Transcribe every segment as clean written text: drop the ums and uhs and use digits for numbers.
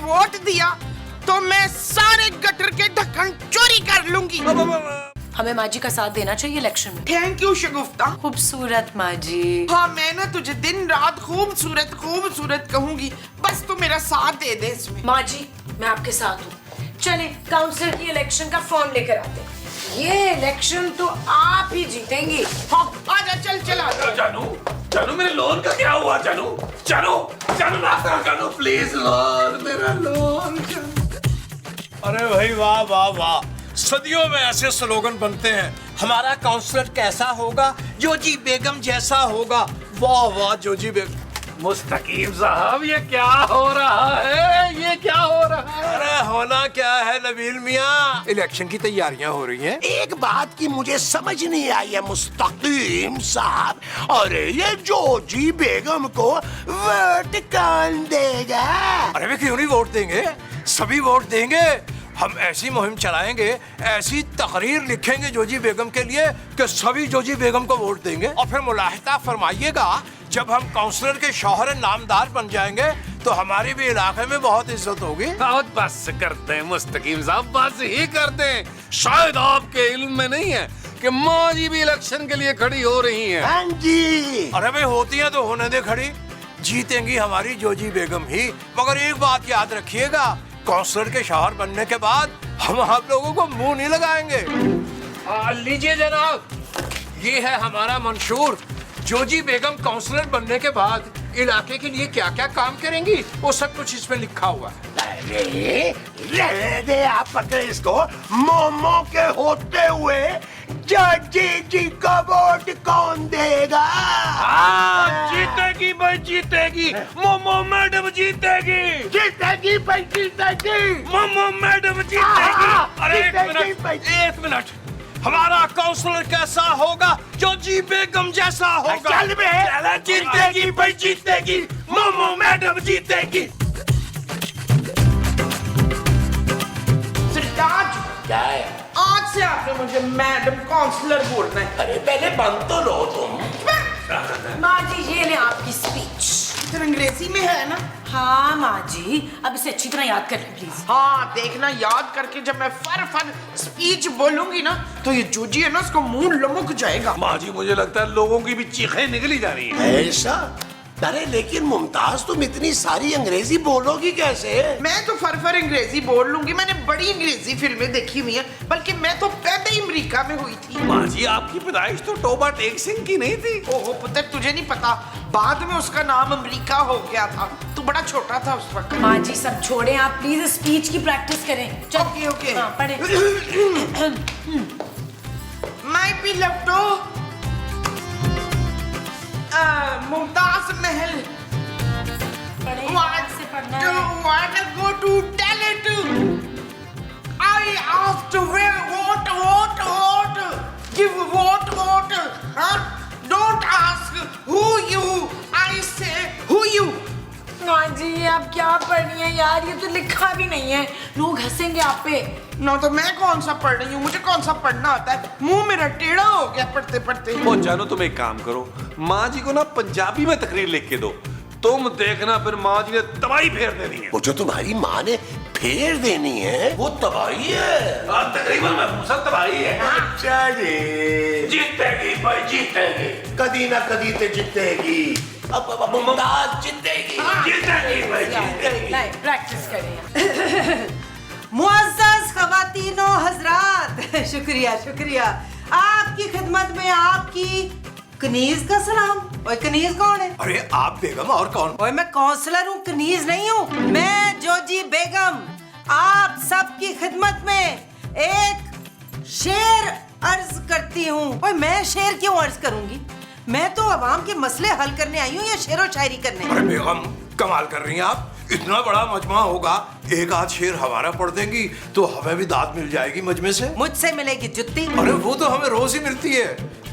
Vote दिया तो मैं सारे गटर के ढक्कन चोरी कर लूंगी। हमें माँ जी का साथ देना चाहिए इलेक्शन में। थैंक यू शगुफ्ता। खूबसूरत माँ जी। हाँ, मैं ना तुझे दिन रात खूबसूरत खूबसूरत कहूंगी, बस तू मेरा साथ दे दे इसमें। माँ जी मैं आपके साथ हूँ। चले काउंसिलर की इलेक्शन का फॉर्म लेकर आते हैं। ये इलेक्शन तो आप ही जीतेंगी। हाँ, आजा, चल चला। जानू मेरे लोन का क्या हुआ? जानू ना प्लीज लोन, मेरा लोन। अरे भाई वाह वाह वाह, सदियों में ऐसे स्लोगन बनते हैं। हमारा काउंसलर कैसा होगा? जोजी बेगम जैसा होगा। वाह वाह जोजी बेगम। मुस्तकीम साहब ये क्या हो रहा है? ये क्या हो रहा है? अरे होना क्या है नबील मियाँ, इलेक्शन की तैयारियां हो रही हैं। एक बात की मुझे समझ नहीं आई है मुस्तकीम साहब, अरे ये जोजी बेगम को वोट कौन देगा? अरे वे क्यों नहीं वोट देंगे, सभी वोट देंगे। हम ऐसी मुहिम चलाएंगे, ऐसी तकरीर लिखेंगे जोजी बेगम के लिए कि सभी जोजी बेगम को वोट देंगे। और फिर मुलाहिजा फरमाइएगा, जब हम काउंसलर के शौहर नामदार बन जाएंगे तो हमारी भी इलाके में बहुत इज्जत होगी। बहुत बस करते हैं मुस्तकीम साहब, बस ही करते हैं। शायद आपके इल्म में नहीं है कि माँ जी भी इलेक्शन के लिए खड़ी हो रही हैं। हाँ जी। अरे भाई होती है तो होने दे खड़ी, जीतेंगी हमारी जोजी बेगम ही। मगर एक बात याद रखिएगा, काउंसलर के शौहर बनने के बाद हम आप लोगों को मुंह नहीं लगाएंगे। लीजिए जनाब, ये है हमारा मंशूर। जोजी बेगम काउंसलर बनने के बाद इलाके के लिए क्या क्या काम करेंगी वो सब कुछ इसमें लिखा हुआ है। अरे रहने दे, आप पकड़े इसको। मोमो के होते हुए जोजी जी को वोट कौन देगा? जीतेगी भाई जीतेगी, मोमो मैडम जीतेगी। जीतेगी भाई जीतेगी, मोमो मैडम जीतेगी। अरे एक मिनट, हमारा काउंसलर कैसा होगा? जोजी बेगम जैसा होगा। चल बे। जीतेगी भाई जीतेगी, मोमो मैडम जीतेगी। सिरताज, क्या है? आज से आपने मुझे मैडम काउंसलर बोलना है। अरे पहले बंद तो लो तुम। माँ जी ये ले आपकी स्पीच। इधर अंग्रेजी में है ना? हाँ माँ जी, अब इसे अच्छी तरह याद कर लें प्लीज। हाँ, देखना याद करके जब मैं फर स्पीच बोलूंगी ना तो ये जोजी है ना, उसको मुंह लमुक जाएगा। माँ जी मुझे लगता है लोगों की भी चीखें निकली जा रही हैं। ऐसा? अरे लेकिन मुमताज, तुम इतनी सारी अंग्रेजी बोलोगी कैसे? मैं तो फर अंग्रेजी बोल लूंगी, मैंने बड़ी अंग्रेजी फिल्में देखी हुई हैं, बल्कि मैं तो पैदा ही अमेरिका में हुई थी। माँ जी आपकी पैदाइश तो टोबा टेक सिंह की नहीं थी। ओहो पुत्र, तुझे नहीं पता, बाद में उसका नाम अमेरिका हो गया था। तू बड़ा छोटा था उस वक्त। माँ जी सब छोड़ें, आप प्लीज स्पीच की प्रैक्टिस करें। Okay okay. हाँ, पढ़े। My beloved Mumtaz Mahal, wanna go to talent. I asked where what give what huh? Don't ask who you, I say who you. माँ जी आप क्या पढ़नी है यार, ये तो लिखा भी नहीं है, लोग हंसेंगे आप पे। ना तो मैं कौन सा पढ़ रही हूँ, मुझे कौन सा पढ़ना आता है, मुंह मेरा टेढ़ा हो गया पढ़ते पढ़ते। ओ जानो तुम एक काम करो, माँ जी को ना पंजाबी में तकरीर लिख के दो, तुम देखना फिर माँ जी ने तबाही फेर देनी है। वो जो तुम्हारी माँ ने फेर देनी है वो तबाही है। तकरीबन मैं सब तबाही है। अच्छा जी, जीतेगी भाई जीतेगी, कदी ना कदी ते जीतेगी। अब मुमताज जीतेगी। जीतेगी भाई जीतेगी। नहीं प्रैक्टिस करें। मुअज़्ज़ज़ ख़वातीनो हज़रात, शुक्रिया शुक्रिया। आपकी खिदमत में आपकी कनीज का सलाम। ओए कनीज कौन है? अरे आप बेगम और कौन? ओए मैं काउंसलर हूँ, कनीज नहीं हूँ। मैं जोजी बेगम आप सबकी खिदमत में एक शेर अर्ज करती हूँ। ओए मैं शेर क्यों अर्ज करूंगी? मैं तो अवाम के मसले हल करने आई हूँ या शेर व शायरी करने। अरे बेगम कमाल कर रही हैं आप, इतना बड़ा मजमा होगा, एक आध शेर हमारा पढ़ देंगी तो हमें भी दाद मिल जाएगी मजमे से। मुझसे मिलेगी जुत्ती। अरे वो तो हमें रोज ही मिलती है।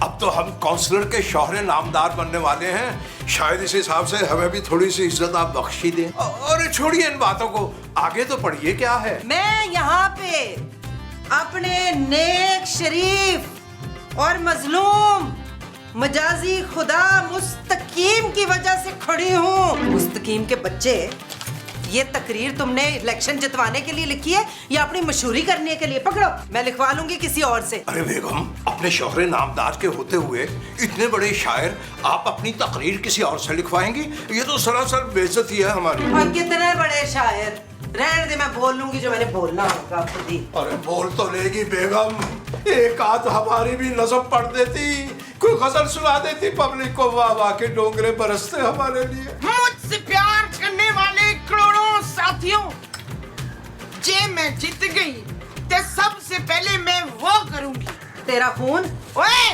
अब तो हम काउंसलर के शौहरे नामदार बनने वाले हैं, शायद इस हिसाब से हमें भी थोड़ी सी इज्जत आप बख्शी दें। और छोड़िए इन बातों को, आगे तो पढ़िए क्या है। मैं यहाँ पे अपने नेक शरीफ और मजलूम मजाजी खुदा मुस्तकीम की वजह से खड़ी हूँ। मुस्तकीम के बच्चे ये तकरीर तुमने इलेक्शन जितवाने के लिए लिखी है या अपनी मशहूरी करने के लिए? पकड़ो, मैं लिखवा लूंगी किसी और से। अरे बेगम, अपने शोहरे नामदार के होते हुए इतने बड़े शायर आप अपनी तकरीर किसी और से लिखवाएंगी? ये तो सरासर बेइज्जती है हमारी। और कितने बड़े शायर, रहने दे, मैं बोल लूंगी जो मैंने बोलना होगा खुद ही। अरे बोल तो लेगी बेगम, एक आध हमारी भी नज़म पढ़ देती, कोई गजल सुना देती पब्लिक को, वाह वाह के डोंगरे बरसते हमारे लिए। मुझसे प्यार करने वाले करोड़ों साथियों, जे मैं जीत गई ते सबसे पहले मैं वो करूंगी। तेरा खून? ओए,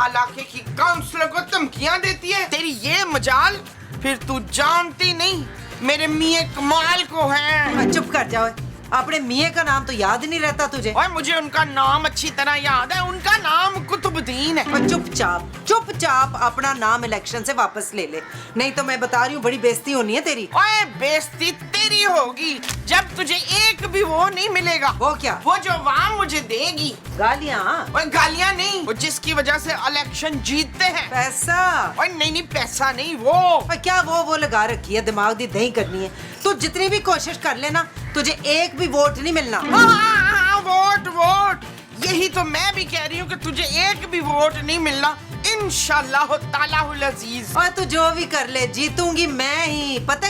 इलाके की काउंसलर को धमकियां देती है, तेरी ये मजाल, फिर तू जानती नहीं मेरे मियाँ कमाल को है। चुप कर जाओ, अपने मियाँ का नाम तो याद ही नहीं रहता तुझे। ओए, मुझे उनका नाम अच्छी तरह याद है, उनका नाम कुतुबुद्दीन है। और चुपचाप अपना नाम इलेक्शन से वापस ले ले, नहीं तो मैं बता रही हूँ बड़ी बेइज्जती होनी है तेरी। ओए, बेइज्जती तेरी होगी जब तुझे एक भी वो नहीं मिलेगा। वो क्या? वो जो अवाम मुझे देगी। गालियाँ? ओए, गालियाँ नहीं, वो जिसकी वजह से इलेक्शन जीतते हैं। पैसा? ओए नहीं, पैसा नहीं, वो और क्या वो लगा रखी है, दिमाग दी दही करनी है। तू जितनी भी कोशिश कर लेना, तुझे एक भी वोट नहीं मिलना। हाँ, वोट, यही तो मैं भी कह रही हूँ कि तुझे एक भी वोट नहीं मिलना, इंशाल्लाह तालाहुल अजीज। और तू जो भी कर ले, जीतूंगी मैं ही। पता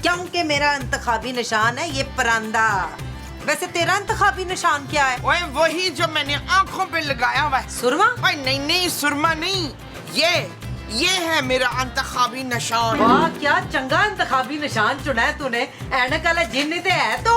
क्योंकि मेरा इंतखाबी निशान है ये परिंदा। वैसे तेरा इंतखाबी निशान क्या है? ओए, वही जो मैंने आंखों पे लगाया हुआ है। सुरमा? ओए नहीं, सुरमा नहीं, ये है मेरा इंतखाबी निशान। वाह, क्या चंगा इंतखाबी निशान चुना है तूने। ऐनक वाला जिन्न ते है तो।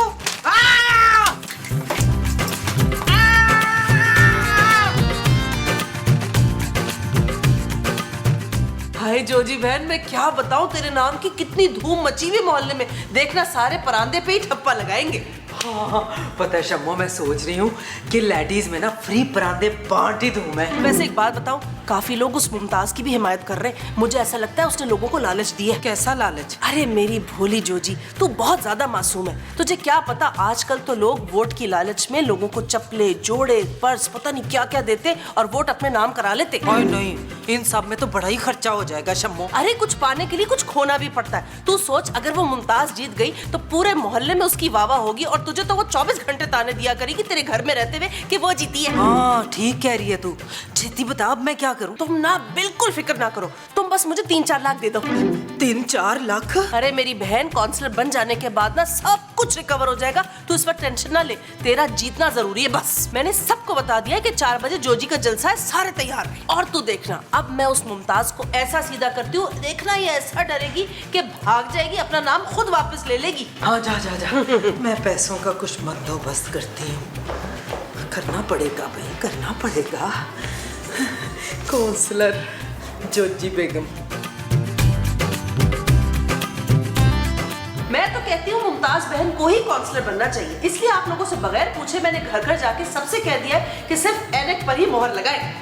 हाय जोजी बहन, मैं क्या बताऊं, तेरे नाम की कितनी धूम मची हुई मोहल्ले में। देखना सारे परांदे पे ही ठप्पा लगाएंगे। हाँ, पता है शम्मो, मैं सोच रही हूँ कि लेडीज में ना फ्री परांदे बांट ही दूं मैं। वैसे एक बात बताऊं, काफी लोग उस मुमताज की भी हिमायत कर रहे हैं। मुझे ऐसा लगता है उसने लोगों को लालच दी है। कैसा लालच? अरे मेरी भोली जोजी, तू बहुत ज्यादा मासूम है। तुझे क्या पता, आजकल तो लोग वोट की लालच में लोगों को चप्पले, जोड़े, पर्स, पता नहीं क्या क्या देते और वोट अपने नाम करा लेते। नहीं, इन सब में तो बड़ा ही खर्चा हो जाएगा शम्मो। अरे कुछ पाने के लिए कुछ खोना भी पड़ता है। तू सोच, अगर वो मुमताज जीत गई तो पूरे मोहल्ले में उसकी वाह होगी और तुझे तो वो 24 घंटे ताने दिया करेगी तेरे घर में रहते हुए कि वो जीती है। हाँ, ठीक कह रही है तू। छेती बता, अब मैं क्या करूं? तुम ना बिल्कुल फिक्र ना करो, तुम बस मुझे 3-4 लाख दे दो। 3-4 लाख? अरे मेरी बहन, काउंसलर बन जाने के बाद ना सब कुछ रिकवर हो जाएगा। तू इस वक्त टेंशन ना ले, तेरा जीतना जरूरी है बस। मैंने सबको बता दिया है कि 4 बजे जोजी का जलसा है, सारे तैयार हैं। और तू देखना, अब मैं उस मुमताज को ऐसा सीधा करती हूँ, देखना ये ऐसा डरेगी कि भाग जाएगी, अपना नाम खुद वापस ले लेगी। हाँ, जा मैं पैसों का कुछ बंदोबस्त करती हूँ। करना पड़ेगा भाई, करना पड़ेगा। काउंसलर जोजी बेगम। मैं तो कहती हूँ मुमताज बहन को ही काउंसलर बनना चाहिए। इसलिए आप लोगों से बगैर पूछे मैंने घर घर जाके सबसे कह दिया है कि सिर्फ ऐनक पर ही मोहर लगाए।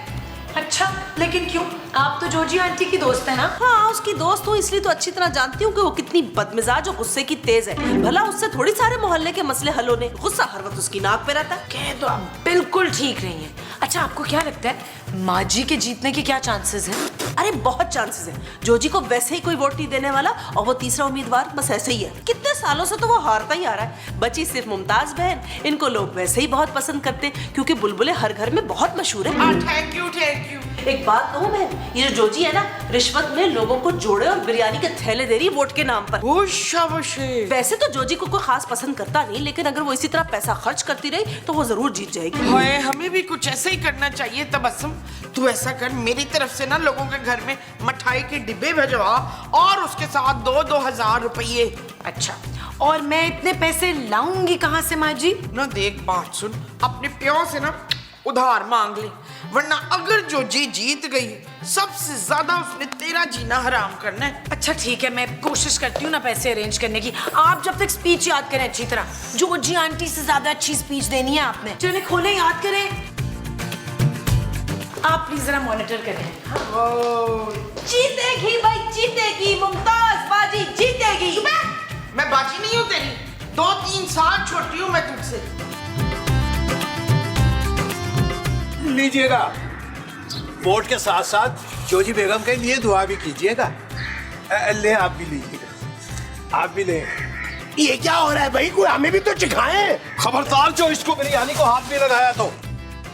अच्छा, लेकिन क्यों? आप तो जोजी आंटी की दोस्त है ना? हाँ, उसकी दोस्त हूँ, इसलिए तो अच्छी तरह जानती हूँ कि वो कितनी बदमिजाज और गुस्से की तेज है। भला उससे थोड़ी सारे मोहल्ले के मसले हल होने। गुस्सा हर वक्त उसकी नाक पे रहता है। कह तो आप बिल्कुल ठीक नहीं है। अच्छा, आपको क्या लगता है माजी के जीतने के क्या चांसेस हैं? अरे बहुत चांसेस है। जोजी को वैसे ही कोई वोट नहीं देने वाला और वो तीसरा उम्मीदवार बस ऐसे ही है। कितने सालों से तो वो हारता ही आ रहा है। बची सिर्फ मुमताज बहन, इनको लोग वैसे ही बहुत पसंद करते हैं क्योंकि बुलबुलें हर घर में बहुत मशहूर है। Thank you. एक बात कहूँ मैं, ये जो जोजी है ना, रिश्वत में लोगों को जोड़े और बिरयानी के थैले दे रही है वोट के नाम पर। वैसे तो जोजी को कोई खास पसंद करता नहीं, लेकिन अगर वो इसी तरह पैसा खर्च करती रही तो वो जरूर जीत जाएगी। हाय, हमें भी कुछ ऐसा ही करना चाहिए। तबस्सुम, तू ऐसा कर, मेरी तरफ से ना लोगों के घर में मिठाई के डिब्बे भिजवा और उसके साथ 2-2 हजार रुपये। अच्छा, और मैं इतने पैसे लाऊंगी कहाँ से माजी? ना देख, बात सुन, अपने प्यार से ना उधार मांग ले, वरना अगर जोजी जीत गई सबसे ज्यादा उसने तेरा जीना हराम करना है। अच्छा ठीक है, मैं कोशिश करती हूँ ना पैसे अरेंज करने की। आप जब तक स्पीच याद करें अच्छी तरह। जोजी आंटी से ज्यादा अच्छी स्पीच देनी है आपने। चलिए खोलें, याद करें। आप प्लीज जरा मॉनिटर करें। जीतेगी भाई, जीतेगी मुमताज बाजी, जीतेगी। मैं बाजी नहीं हूँ तेरी, 2-3 साल छोटी हूँ मैं तुझसे। लीजिएगा, वोट के साथ साथ जोजी बेगम के लिए दुआ भी कीजिएगा। ले, आप भी लीजिएगा, आप भी लें। ये क्या हो रहा है भाई? कोई हमें भी तो सिखाए। खबरदार जो इसको बिरयानी को हाथ में लगाया तो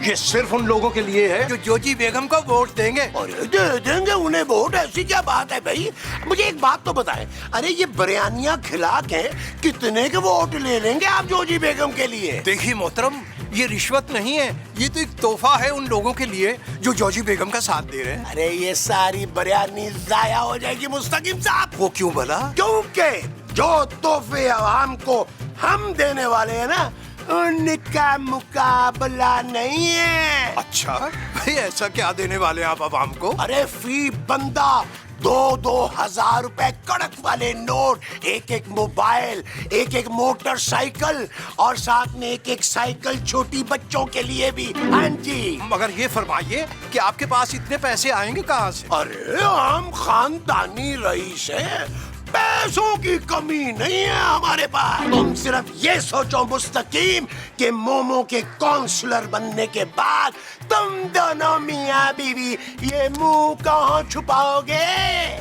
ये सिर्फ उन लोगों के लिए है जो जोजी बेगम को वोट देंगे। अरे दे देंगे उन्हें वोट, ऐसी क्या बात है भाई? मुझे एक बात तो बताएं, अरे ये बिरयानियां खिला के कितने के वोट ले लेंगे आप जोजी बेगम के लिए? देखिए मोहतरम, ये रिश्वत नहीं है, ये तो एक तोहफा है उन लोगों के लिए जो जोजी बेगम का साथ दे रहे हैं। अरे ये सारी बिरयानी जाया हो जाएगी मुस्तकीम साहब। वो क्यों भला? क्योंकि जो तोहफे आवाम को हम देने वाले हैं ना, उनका मुकाबला नहीं है। अच्छा भाई, ऐसा क्या देने वाले आप आवाम को? अरे फी बंदा 2-2 हजार रुपए कड़क वाले नोट, एक मोबाइल, एक मोटरसाइकिल और साथ में एक साइकिल छोटी बच्चों के लिए भी। हाँ जी। मगर ये फरमाइए कि आपके पास इतने पैसे आएंगे कहाँ से? अरे हम खानदानी रईस हैं, पैसों की कमी नहीं है हमारे पास। तुम सिर्फ ये सोचो मुस्तकीम कि मोमो के काउंसलर बनने के बाद तुम दोनों मियाँ बीवी ये मुंह कहाँ छुपाओगे?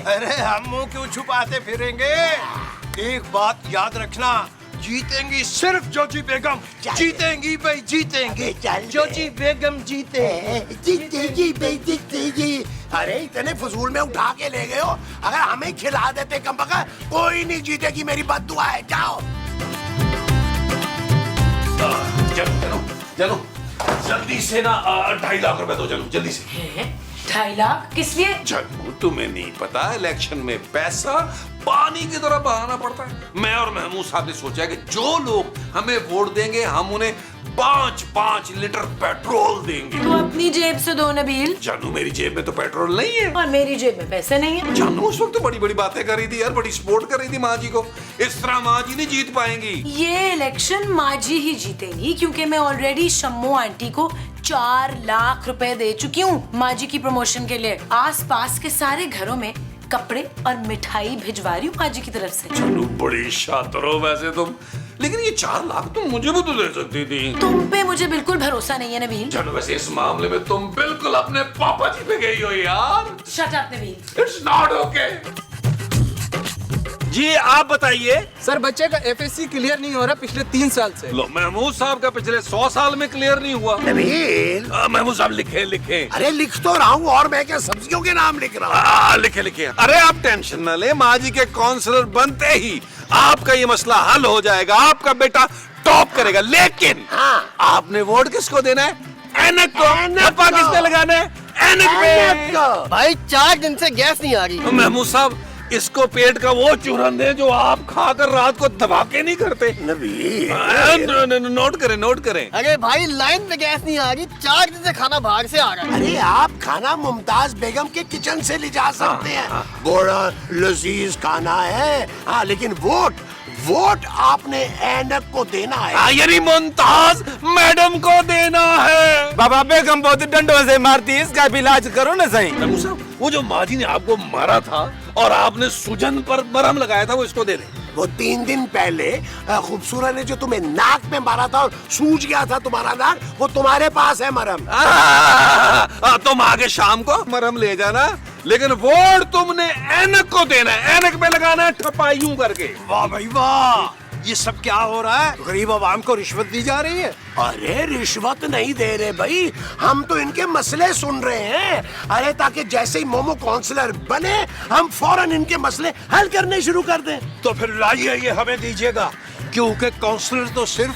अरे हम मुंह क्यों छुपाते फिरेंगे? एक बात याद रखना, जीतेंगी सिर्फ जोजी बेगम, जीतेंगी भाई जीतेंगी। जोजी बेगम जीतेगी भाई जीतेगी। अरे इतने फजूल में उठा के ले गए हो, अगर हमें खिला देते कम बका, कोई नहीं जीतेगी, मेरी बद्दुआ है। जाओ चलो चलो जल्दी से ना 2.5 लाख रुपए दो, चलो जल्दी से। 2.5 लाख किस लिए? जानू तुम्हें नहीं पता, इलेक्शन में पैसा पानी की तरह बहाना पड़ता है। मैं और महमूद साहब ने सोचा है कि जो लोग हमें वोट देंगे हम उन्हें 5-5 लीटर पेट्रोल देंगे। तो अपनी जेब से दो नबील। जानू मेरी जेब में तो पेट्रोल नहीं है और मेरी जेब में पैसे नहीं है। जानू उस वक्त तो बड़ी बड़ी बातें कर रही थी यार, बड़ी सपोर्ट कर रही थी माँ जी को। इस तरह माँ जी नहीं जीत पाएंगी। ये इलेक्शन माँ जी ही जीतेंगी, क्योंकि मैं ऑलरेडी शम्मो आंटी को 4 लाख रुपए दे चुकी हूँ माँ जी की प्रमोशन के लिए। आसपास के सारे घरों में कपड़े और मिठाई भिजवा रही हूँ माँ जी की तरफ से। जानू बड़ी शातिर हो वैसे तुम, लेकिन ये 4 लाख तुम मुझे भी तो दे सकती थी। तुम पे मुझे बिल्कुल भरोसा नहीं है नबील। जानू वैसे इस मामले में तुम बिल्कुल अपने पापा जी पे गई हो यार। Shut up Nabeel. It's not okay. जी आप बताइए। सर बच्चे का एफएससी क्लियर नहीं हो रहा पिछले 3 साल से। लो महमूद साहब का पिछले 100 साल में क्लियर नहीं हुआ। नबील, महमूद साहब लिखे। अरे लिख तो रहा हूँ, और मैं क्या सब्जियों के नाम लिख रहा हूँ? लिखे। अरे आप टेंशन न ले, माँ जी के काउंसलर बनते ही आपका ये मसला हल हो जाएगा, आपका बेटा टॉप करेगा। लेकिन आपने वोट किसको देना है? ऐनक को। ठप्पा किसने लगाना है? ऐनक पे। भाई 4 दिन से गैस नहीं आ रही। महमूद साहब इसको पेट का वो चूरन दे जो आप खाकर रात को धमाके नहीं करते। नबील, नोट करें। अरे भाई लाइन पे गैस नहीं आ रही, 4 दिन से खाना बाहर से आ रहा है। अरे आप खाना मुमताज बेगम के किचन से ले जा सकते हैं, बड़ा लजीज खाना है। हाँ लेकिन वोट आपने ऐनक को देना है। यानी मुमताज मैडम को देना है। बाबा बेगम बहुत डंडों से मारती, इसका भी इलाज करो ना सही। महमूद साहब वो जो माँ जी ने आपको मारा था और आपने सुजन पर मरहम लगाया था, वो इसको दे दें। वो 3 दिन पहले खूबसूरत ने जो तुम्हें नाक में मारा था और सूज गया था तुम्हारा नाक, वो तुम्हारे पास है मरहम। तुम आगे शाम को मरहम ले जाना, लेकिन वोट तुमने ऐनक को देना है, ऐनक पे लगाना है ठप्पा यूं करके। वाह भाई वाह, ये सब क्या हो रहा है? गरीब आवाम को रिश्वत दी जा रही है। अरे रिश्वत नहीं दे रहे भाई, हम तो इनके मसले सुन रहे हैं। अरे ताकि जैसे ही मोमो काउंसलर बने हम फौरन इनके मसले हल करने शुरू कर दें। तो फिर लाइए ये हमें दीजिएगा, क्योंकि काउंसलर तो सिर्फ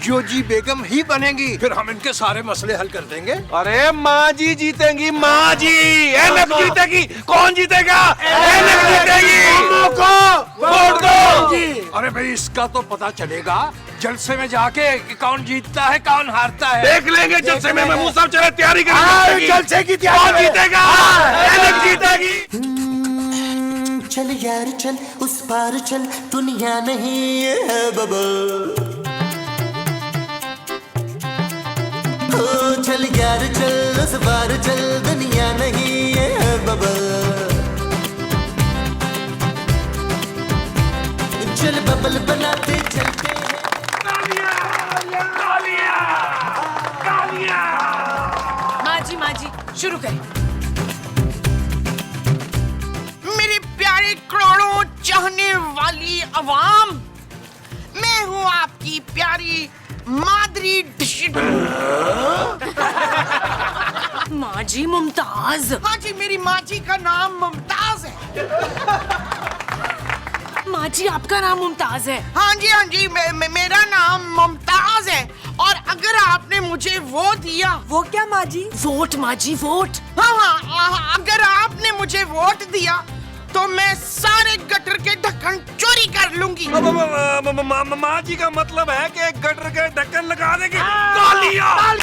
जोजी बेगम ही बनेगी, फिर हम इनके सारे मसले हल कर देंगे। अरे माँ जी जीतेंगी, माँ जी। ऐनक जीतेगी। कौन जीतेगा? ऐनक जीतेगी। वोट दो। अरे भाई इसका तो पता चलेगा जलसे में जाके कि कौन जीतता है कौन हारता है। देख लेंगे जलसे में। महमूद साहब चले तैयारी करें जलसे की तैयारी। कौन जीतेगा? ऐनक जीतेगी। चल यार चल उस पार चल, दुनिया नहीं है बबल। चल यार चल उस पार चल, दुनिया नहीं है बबल। चल बबल बनाते चलते। माँ जी शुरू करें। मेरे प्यारे करोड़ों चाहने वाली अवाम, की प्यारी मादरी माँ जी मुमताज। हाँ जी, मेरी माँ जी का नाम मुमताज है। माँ जी आपका नाम मुमताज है? हाँ जी, मेरा नाम मुमताज है। और अगर आपने मुझे वो दिया। वो क्या माँ जी? वोट माँ जी, वोट। हाँ, अगर आपने मुझे वोट दिया तो मैं सारे गटर के ढक्कन चोरी कर लूंगी। माँ जी का मतलब है कि गटर के ढक्कन लगा देंगे। तालियां!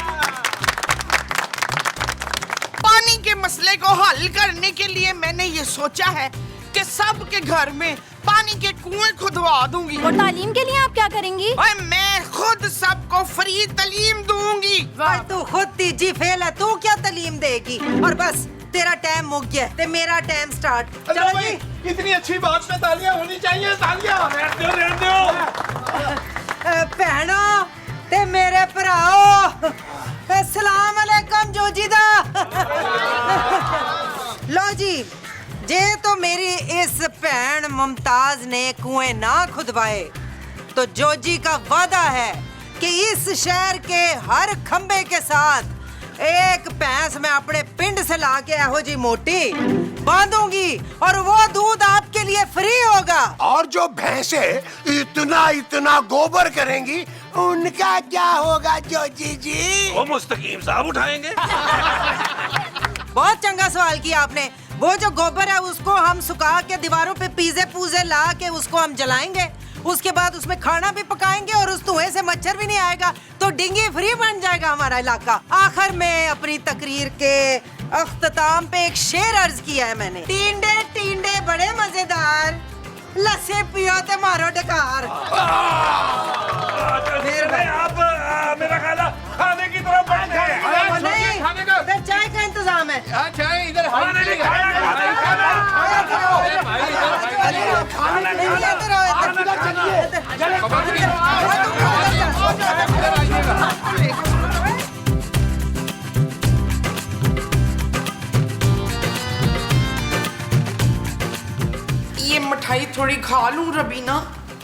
पानी के मसले को हल करने के लिए मैंने ये सोचा है कि सबके घर में पानी के कुएं खुदवा दूंगी। और तालीम के लिए आप क्या करेंगी? और मैं खुद सबको फ्री तालीम दूंगी। पर तू खुद तीजी फेल है, तू क्या तालीम देगी? और बस तेरा टाइम मुक गया ते मेरा टाइम स्टार्ट। चलो जी। इतनी अच्छी बात पे तालियां होनी चाहिए। तालियां। भैनों ते मेरे भराओ, अस्सलाम अलैकुम जोजी दा। लो जी, जे तो मेरी इस भैन मुमताज ने कुएं ना खुदवाए तो जोजी का वादा है कि इस शहर के हर खंबे के साथ एक भैंस मैं अपने पिंड से लाके एहो जी मोटी बांधूंगी और वो दूध आपके लिए फ्री होगा। और जो भैंसे इतना गोबर करेंगी उनका क्या होगा जोजी जी? वो मुस्तकीम साहब उठाएंगे। बहुत चंगा सवाल किया आपने। वो जो गोबर है उसको हम सुखा के दीवारों पे पीजे पूजे ला के उसको हम जलाएंगे। उसके बाद उसमें खाना भी पकाएंगे और उस धुएं से मच्छर भी नहीं आएगा, तो डेंगू फ्री बन जाएगा हमारा इलाका। आखिर में अपनी तकरीर के अख्ताम पे एक शेर अर्ज किया है मैंने। टींडे टींडे बड़े मजेदार, लस्सी पियो ते मारो डकार। आप मेरा खाना खाने की तरफ बैठे हैं। नहीं, इधर चाय का इंतजाम है। चाय इधर ये मिठाई थोड़ी खा लूं रबीना?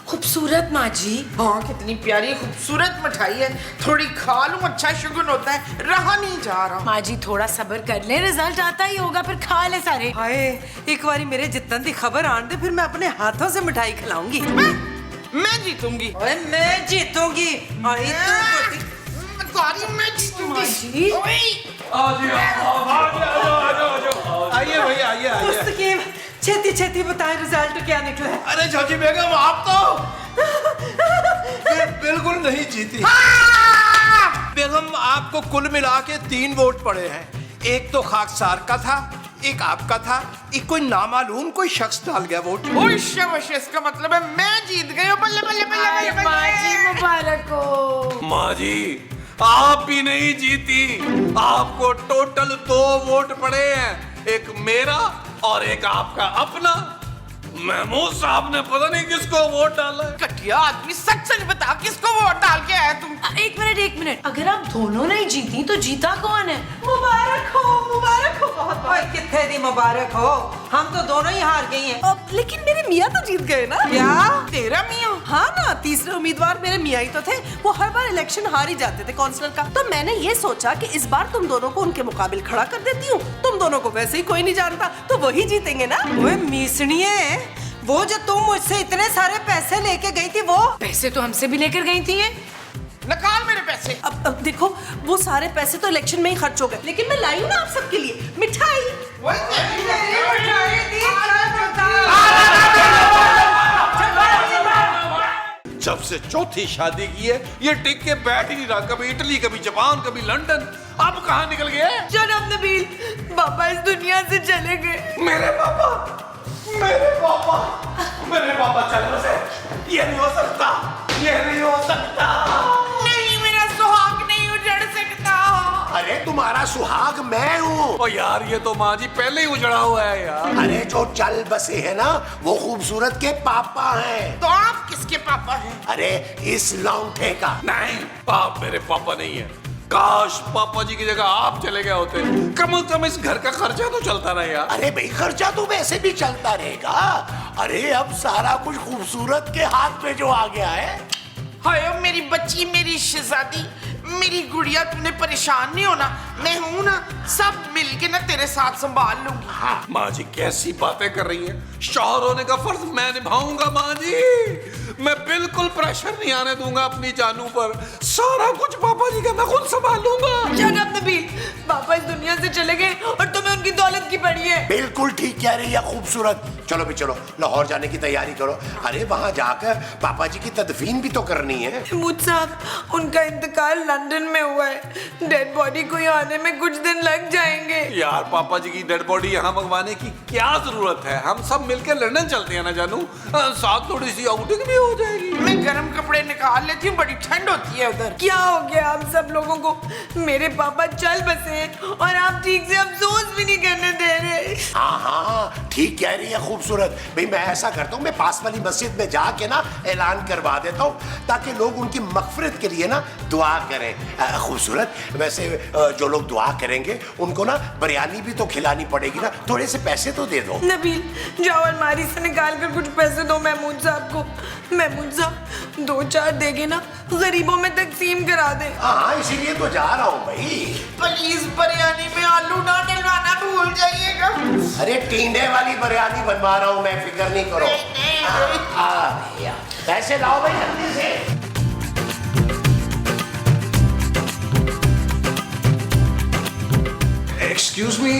खूबसूरत माँ जी। हाँ, कितनी प्यारी खूबसूरत मिठाई है, थोड़ी खा लूं, अच्छा शुगुन होता है, रहा नहीं जा रहा। माँ जी थोड़ा सब्र कर ले, रिजल्ट आता ही होगा, फिर खा ले सारे। हाय, एक बारी मेरे जितन दी खबर आन दे, फिर मैं अपने हाथों से मिठाई खिलाऊंगी। मैं जीतूंगी। ओए मैं जीतूंगी। आई मैं जीतूंगी। आइए भैया, आइए। मुस्तकीम, छेती छेती बताएं रिजल्ट क्या निकला है? अरे जोजी बेगम, आप तो ये बिल्कुल नहीं जीती। बेगम, आपको कुल मिला के 3 वोट पड़े हैं। एक तो खाकसार का था, एक आपका था, एक कोई नामालूम कोई शख्स डाल गया वोट। इसका मतलब है मैं जीत गई हूँ। बल्ले बल्ले बल्ले बल्ले। माँ जी मुबारक हो। माँ जी आप भी नहीं जीती, आपको टोटल 2 वोट पड़े हैं, एक मेरा और एक आपका अपना। महमूद साहब ने पता नहीं किसको वोट डाला है। घटिया आदमी, सच सच बता, किसको वोट डाल के आया तुम? एक मिनट, अगर आप दोनों नहीं जीती तो जीता कौन है? मुबारक हो, मुबारक हो। ओए कितने दी मुबारक हो, हम तो दोनों ही हार गई हैं। लेकिन मेरे मियाँ तो जीत गए ना। क्या? तेरा मियाँ? हाँ ना, तीसरे उम्मीदवार मेरे मियाँ ही तो थे। वो हर बार इलेक्शन हार ही जाते थे काउंसलर का। तो मैंने ये सोचा कि इस बार तुम दोनों को उनके मुकाबिल खड़ा कर देती हूँ। तुम दोनों को वैसे ही कोई नहीं जानता, तो वही जीतेंगे ना। ओए मीसणिये, वो जो तुम मुझसे इतने सारे पैसे लेके गई थी, वो पैसे तो हमसे भी लेकर गई थी। निकाल मेरे पैसे। अब देखो, वो सारे पैसे तो इलेक्शन में ही खर्च हो गए, लेकिन मैं लाई हूँ ना आप सबके लिए मिठाई। जब से चौथी शादी की है ये टिक के बैठ ही नहीं रहा, कभी इटली, कभी जापान, कभी लंदन। अब कहाँ निकल गए? जनाब नबील, पापा इस दुनिया से चले गए। मेरे पापा चल बसे। ये नहीं हो सकता, ये नहीं हो सकता। नहीं, मेरा सुहाग नहीं उजड़ सकता। अरे तुम्हारा सुहाग मैं हूँ। ओ यार, ये तो माँ जी पहले ही उजड़ा हुआ है यार। अरे जो चल बसे है ना, वो खूबसूरत के पापा हैं। तो आप किसके पापा हैं? अरे इस लौंडे का। नहीं, आप मेरे पापा नहीं है। काश पापा जी की जगह आप चले गए होते, कम से कम इस घर का खर्चा तो चलता रहे यार। अरे भाई, खर्चा तो वैसे भी चलता रहेगा। अरे अब सारा कुछ खूबसूरत के हाथ में जो आ गया है, हाय ओ मेरी बच्ची, मेरी शहजादी, मेरी गुड़िया, तूने परेशान नहीं होना, मैं हूं ना, सब मिलके ना तेरे साथ संभाल लूंगी। हाँ माँ जी, कैसी बातें कर रही हैं? शौहर होने का फर्ज मैं निभाऊंगा माँ जी। मैं बिल्कुल प्रेशर नहीं आने दूंगा अपनी जानू पर। सारा कुछ पापा जी का मैं खुद संभाल लूंगा। शट अप नबील, पापा इस दुनिया से चले गए और तुम्हें उनकी दौलत की पड़ी है। बिल्कुल ठीक कह रही है खूबसूरत। चलो भी चलो, लाहौर जाने की तैयारी करो। अरे वहां जाकर पापा जी की तदफीन भी तो करनी है। महमूद साहब, उनका इंतकाल लंदन में हुआ है, डेड बॉडी को यहाँ आने में कुछ दिन लग जाएंगे। यार पापा जी की डेड बॉडी यहाँ मंगवाने की क्या जरूरत है? हम सब मिलकर लंदन चलते हैं ना जानू, साथ थोड़ी सी आउटिंग भी हो जाएगी। मैं गर्म कपड़े निकाल लेती हूँ, बड़ी ठंड होती है उधर। क्या हो गया आप सब लोगों को? मेरे पापा चल बसे हैं और आप ठीक से अफसोस भी नहीं करने दे रहे। हाँ हाँ ठीक कह रही है खूबसूरत। भाई मैं ऐसा करता हूँ, मैं पास वाली मस्जिद में जाके ना ऐलान करवा देता हूँ ताकि लोग उनकी मगफिरत के लिए ना दुआ करें। खूबसूरत, वैसे जो लोग दुआ करेंगे उनको ना बिरयानी भी तो खिलानी पड़ेगी ना, थोड़े से पैसे तो दे दो। नबील, जाओ अलमारी से निकाल कर कुछ पैसे दो महमूद साहब को। महमूद साहब 2-4 देंगे ना, गरीबों में तकसीम करा दे। हाँ इसीलिए तो जा रहा हूँ भाई। प्लीज बिरयानी में आलू ना डलवाना भूल जाइएगा। अरे टींडे वाली बिरयानी बनवा रहा हूँ मैं, फिक्र नहीं करो। भैया पैसे लाओ भाई जल्दी से। एक्सक्यूज मी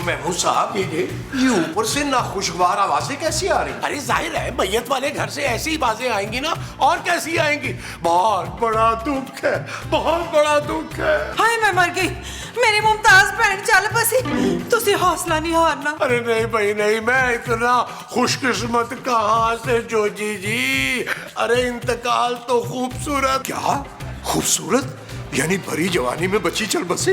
महमूद साहब, ये ऊपर से नाखुशगवार आवाजें कैसी आ रही? अरे जाहिर है मैयत वाले घर से ऐसी ही बातें आएंगी ना, और कैसी आएंगी। बहुत बड़ा दुख है, बहुत बड़ा दुख है। हाय मैं मर गई, मेरी मुमताज बहन चल बसी, तुसी हौसला नहीं हारना। अरे नहीं भाई नहीं, मैं इतना खुशकिस्मत कहाँ से जोजी जी। अरे इंतकाल तो खूबसूरत। क्या खूबसूरत? यानी भरी जवानी में बच्ची चल बसी?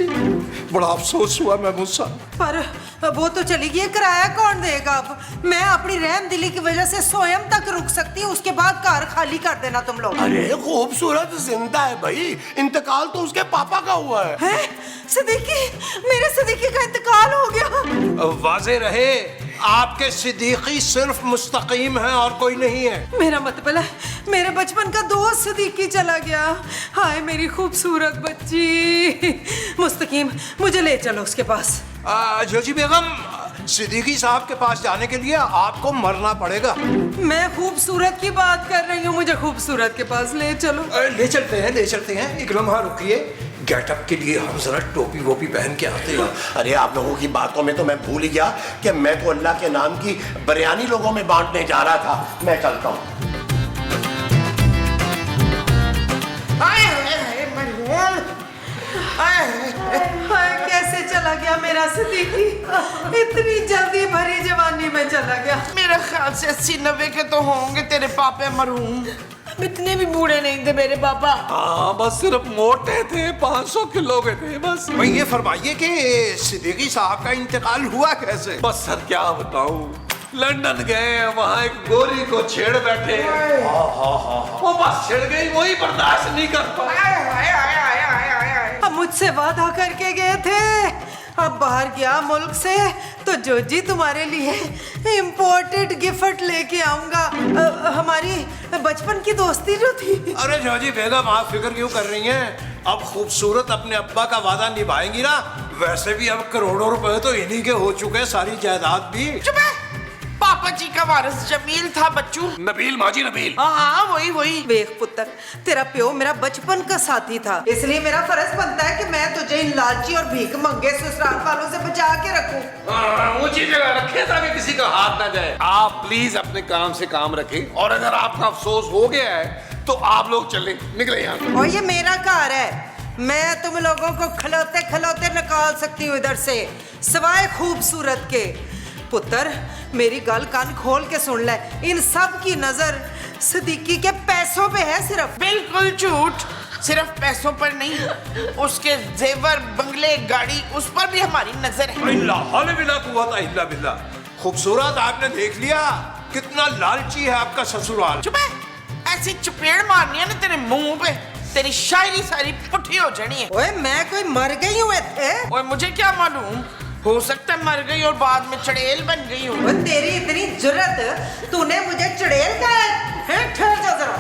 बड़ा अफसोस हुआ महमूद साहब। पर वो तो चली गई, किराया कौन देगा अब? मैं अपनी रहम दिली की वजह से स्वयं तक रुक सकती हूँ, उसके बाद कार खाली कर देना तुम लोग। अरे खूबसूरत जिंदा है भाई, इंतकाल तो उसके पापा का हुआ है। हैं? सिद्दीकी, मेरे सिद्दीकी का इंतकाल हो गया। वाज़े रहे, आपके सिद्दीकी सिर्फ मुस्तकीम है और कोई नहीं है। मेरा मतलब है मेरे बचपन का दोस्त सिद्दीकी चला गया। हाय मेरी खूबसूरत बच्ची। मुस्तकीम, मुझे ले चलो उसके पास। जोजी बेगम, सिद्दीकी साहब के पास जाने के लिए आपको मरना पड़ेगा। मैं खूबसूरत की बात कर रही हूँ, मुझे खूबसूरत के पास ले चलो। ले चलते हैं, ले चलते हैं। एक लम्हा रुकिए, गेटअप के लिए हम जरा टोपी वोपी पहन के आते हैं। अरे आप लोगों की बातों में तो मैं भूल ही गया कि मैं तो अल्लाह के नाम की बिरयानी लोगों में बांटने जा रहा था। मैं चलता हूँ। हाय कैसे चला गया मेरा सिद्दीकी, इतनी जल्दी भरी जवानी में चला गया। मेरे ख्याल से 80-90 के तो होंगे तेरे पापे मरहूम। अब इतने भी बूढ़े नहीं थे मेरे पापा। हाँ बस सिर्फ मोटे थे, 500 किलो के थे बस। भाई ये फरमाइए कि सिद्दीकी साहब का इंतकाल हुआ कैसे? बस सर क्या बताऊं, लंदन गए, वहाँ एक गोरी को छेड़ बैठे। वो बस छेड़ गई, वही बर्दाश्त नहीं कर पाया। अब मुझसे वादा करके गए थे, अब बाहर गया मुल्क से तो जोजी तुम्हारे लिए इम्पोर्टेड गिफ्ट लेके आऊंगा। हमारी बचपन की दोस्ती जो थी। अरे जोजी बेगम, आप फिक्र क्यों कर रही हैं? अब खूबसूरत अपने अब्बा का वादा निभाएंगी ना। वैसे भी अब करोड़ों रुपए तो इन्हीं के हो चुके हैं, सारी जायदाद भी। चुप है। पापा जी का वारिस जमील था बच्चू। नबील माजी, नबील। हाँ वही। देख पुत्र, तेरा प्यो मेरा बचपन का साथी था, इसलिए मेरा फर्ज बनता है कि मैं तुझे इन लालची और भीख मंगे ससुराल वालों से बचा के रखूं। ऊंची जगह रखे ताकि किसी का हाथ ना जाए। आप प्लीज अपने काम से काम रखें, और अगर आपका अफसोस हो गया है तो आप लोग चले, निकले यहाँ से। और ये मेरा घर है, मैं तुम लोगों को खिलौते खिलौते निकाल सकती हूँ इधर से, सिवाय खूबसूरत के। पुत्र मेरी गल कान खोल के सुन ले, इन सब की नजर सिद्दीकी के पैसों पे है सिर्फ। बिल्कुल झूठ, सिर्फ पैसों पर नहीं, उसके जेवर, बंगले, गाड़ी, उस पर भी हमारी नजर है। खूबसूरत, आपने देख लिया कितना लालची है आपका ससुराल। चुप है। ऐसी चपेड़ मारनी है ना तेरे मुंह पे, तेरी शायरी सारी पुठी हो जानी है। ओए मैं कोई मर गई हूँ थे? ओए मुझे क्या मालूम, हो सकता है मर गई और बाद में चड़ेल बन गई हूँ। तेरी इतनी जुर्रत, तूने मुझे चड़ेल कहा है? ठहर जा जरा।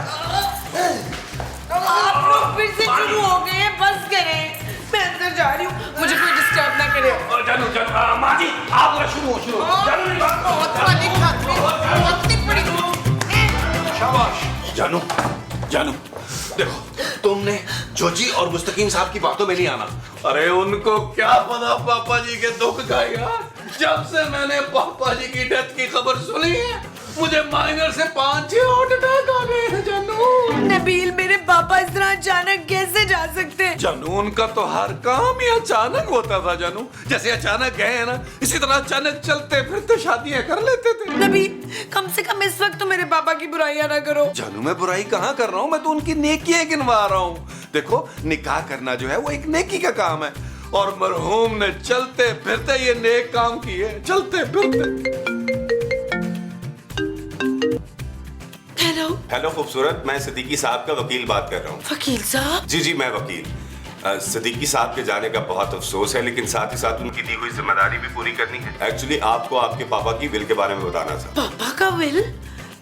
माँ जी आप जरा शुरू हो जानू मेरी बात बहुत वाली खाती बहुत ही बड़ी शाबाश जानू जानू देखो तुमने जोजी और मुस्तकीम साहब की बातों में नहीं आना। अरे उनको क्या पता पापा जी के दुख का यार। जब से मैंने पापा जी की डेथ की खबर सुनी है मुझे माइनर से 5-6 हार्ट अटैक आ गए हैं जानू। नबील मेरे पापा इस तरह अचानक कैसे जा सकते हैं? जानू उनका तो हर काम ही अचानक होता था जानू। जैसे अचानक गए हैं ना इसी तरह अचानक चलते फिरते शादियां कर लेते थे। नबील कम से कम इस वक्त तो मेरे पापा की बुराइयां ना करो। जानू मैं बुराई कहाँ कर रहा हूँ, मैं तो उनकी नेकियां गिनवा रहा हूँ। देखो निकाह करना जो है वो एक नेकी का काम है और मरहूम ने चलते फिरते ये नेक काम किए चलते फिरते। हेलो हेलो खूबसूरत, मैं सिद्दीकी साहब का वकील बात कर रहा हूँ। वकील साहब? जी मैं वकील। सिद्दीकी साहब के जाने का बहुत अफसोस है लेकिन साथ ही साथ उनकी दी हुई जिम्मेदारी भी पूरी करनी है। एक्चुअली आपको आपके पापा की विल के बारे में बताना था। पापा का विल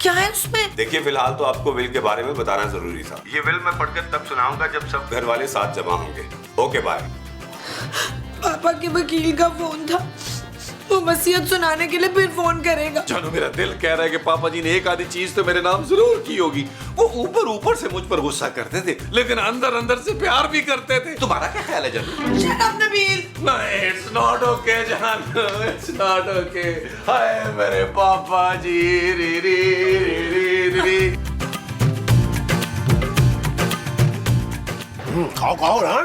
क्या है उसमें? देखिए फिलहाल तो आपको विल के बारे में बताना जरूरी था। ये विल मैं पढ़कर तब सुनाऊंगा जब सब घर वाले साथ जमा होंगे। Okay bye. पापा के वकील का फोन था, वो वसीयत सुनाने के लिए फिर फोन करेगा। जानू मेरा दिल कह रहा है कि पापा जी ने एक आधी चीज तो मेरे नाम जरूर की होगी। वो ऊपर ऊपर से मुझ पर गुस्सा करते थे लेकिन अंदर अंदर से प्यार भी करते थे। तुम्हारा क्या ख्याल है जानू? Shut up Nabeel. नहीं इट्स नॉट ओके जानू, इट्स नॉट ओके। हाय मेरे पापा जी री री री री री। खाओ ना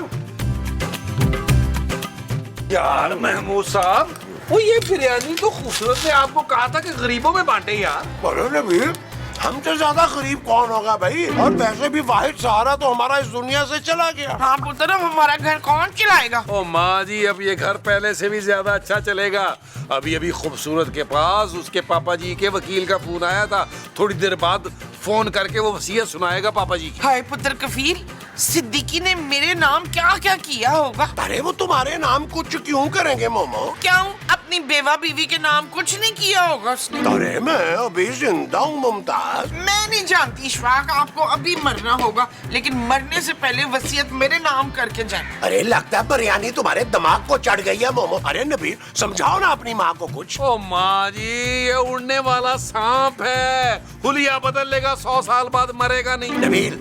यार महमूद साहब वो ये बिरयानी तो खूबसूरत ने आपको कहा था कि गरीबों में बांटे यार। अरे नबील हमसे ज्यादा गरीब कौन होगा भाई, और वैसे भी वाहिद सहारा तो हमारा इस दुनिया से चला गया। हाँ पुत्र अब हमारा घर कौन चलाएगा? ओ माँ जी अब ये घर पहले से भी ज्यादा अच्छा चलेगा। अभी अभी खूबसूरत के पास उसके पापा जी के वकील का फोन आया था, थोड़ी देर बाद फोन करके वो वसीयत सुनाएगा पापा जी की। हाय पुत्र कफील, सिद्दीकी ने मेरे नाम क्या क्या किया होगा? अरे वो तुम्हारे नाम कुछ क्यों करेंगे मोमो? क्यों अपनी बेवा बीवी के नाम कुछ नहीं किया होगा उसने? अरे मैं अभी जिंदा हूँ मुमताज। मैं नहीं जानती इशफाक, आपको अभी मरना होगा लेकिन मरने से पहले वसीयत मेरे नाम करके जाए। अरे लगता है बिरयानी तुम्हारे दिमाग को चढ़ गई है मोमो। अरे नबील समझाओ ना अपनी माँ को कुछ। ओ माँ जी ये उड़ने वाला सांप है, हुलिया बदल लेगा 100 साल बाद मरेगा नहीं। नबील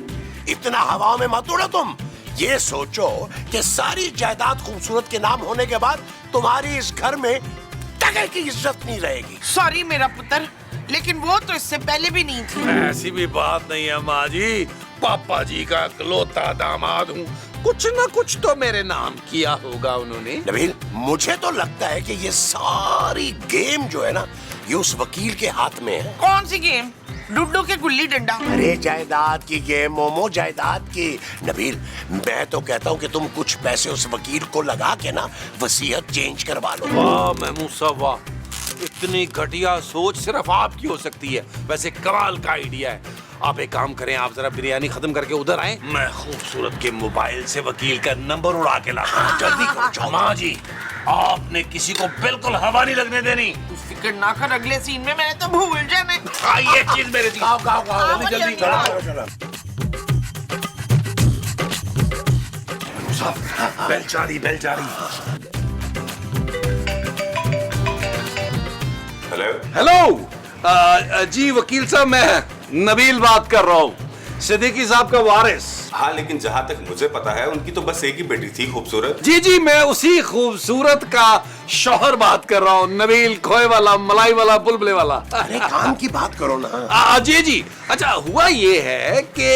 इतना हवा में मत उड़ो तुम। ये सोचो कि सारी जायदाद खूबसूरत के नाम होने के बाद तुम्हारी इस घर में टके की इज्जत नहीं रहेगी। सॉरी मेरा पुत्र, लेकिन वो तो इससे पहले भी नहीं थी। ऐसी भी बात नहीं है माँ जी, पापा जी का इकलौता दामाद हूँ, कुछ ना कुछ तो मेरे नाम किया होगा उन्होंने। नबील मुझे तो लगता है कि ये सारी गेम जो है ना ये उस वकील के हाथ में है। कौन सी गेम? लूडो के गुल्ली डंडा? अरे जायदाद की गेम मोमो, जायदाद की। नबील मैं तो कहता हूँ कि तुम कुछ पैसे उस वकील को लगा के ना वसीयत चेंज करवा लो। वाह महमूद साहब वाह, इतनी घटिया सोच सिर्फ आपकी हो सकती है। वैसे कमाल का आइडिया है। आप एक काम करें, आप जरा बिरयानी खत्म करके उधर आए, मैं खूबसूरत के मोबाइल से वकील का नंबर उड़ा के लाता हूं। जल्दी करो। माँ जी आपने किसी को बिल्कुल हवा नहीं लगने देनी। तू फिक्र ना कर, अगले सीन में मैंने तो भूल जाना है। ये चीज मेरे गाओ गाओ गाओ जल्दी जल्दी चलो चलो। बेल जा रही। हेलो हेलो जी वकील साहब मैं नबील बात कर रहा हूँ, सिद्दीकी साहब का वारिस। हाँ लेकिन जहाँ तक मुझे पता है उनकी तो बस एक ही बेटी थी खूबसूरत। जी जी मैं उसी खूबसूरत का शौहर बात कर रहा हूँ, नबील खोए वाला मलाई वाला बुलबुले वाला। अरे काम की बात करो ना। जी जी अच्छा हुआ ये है कि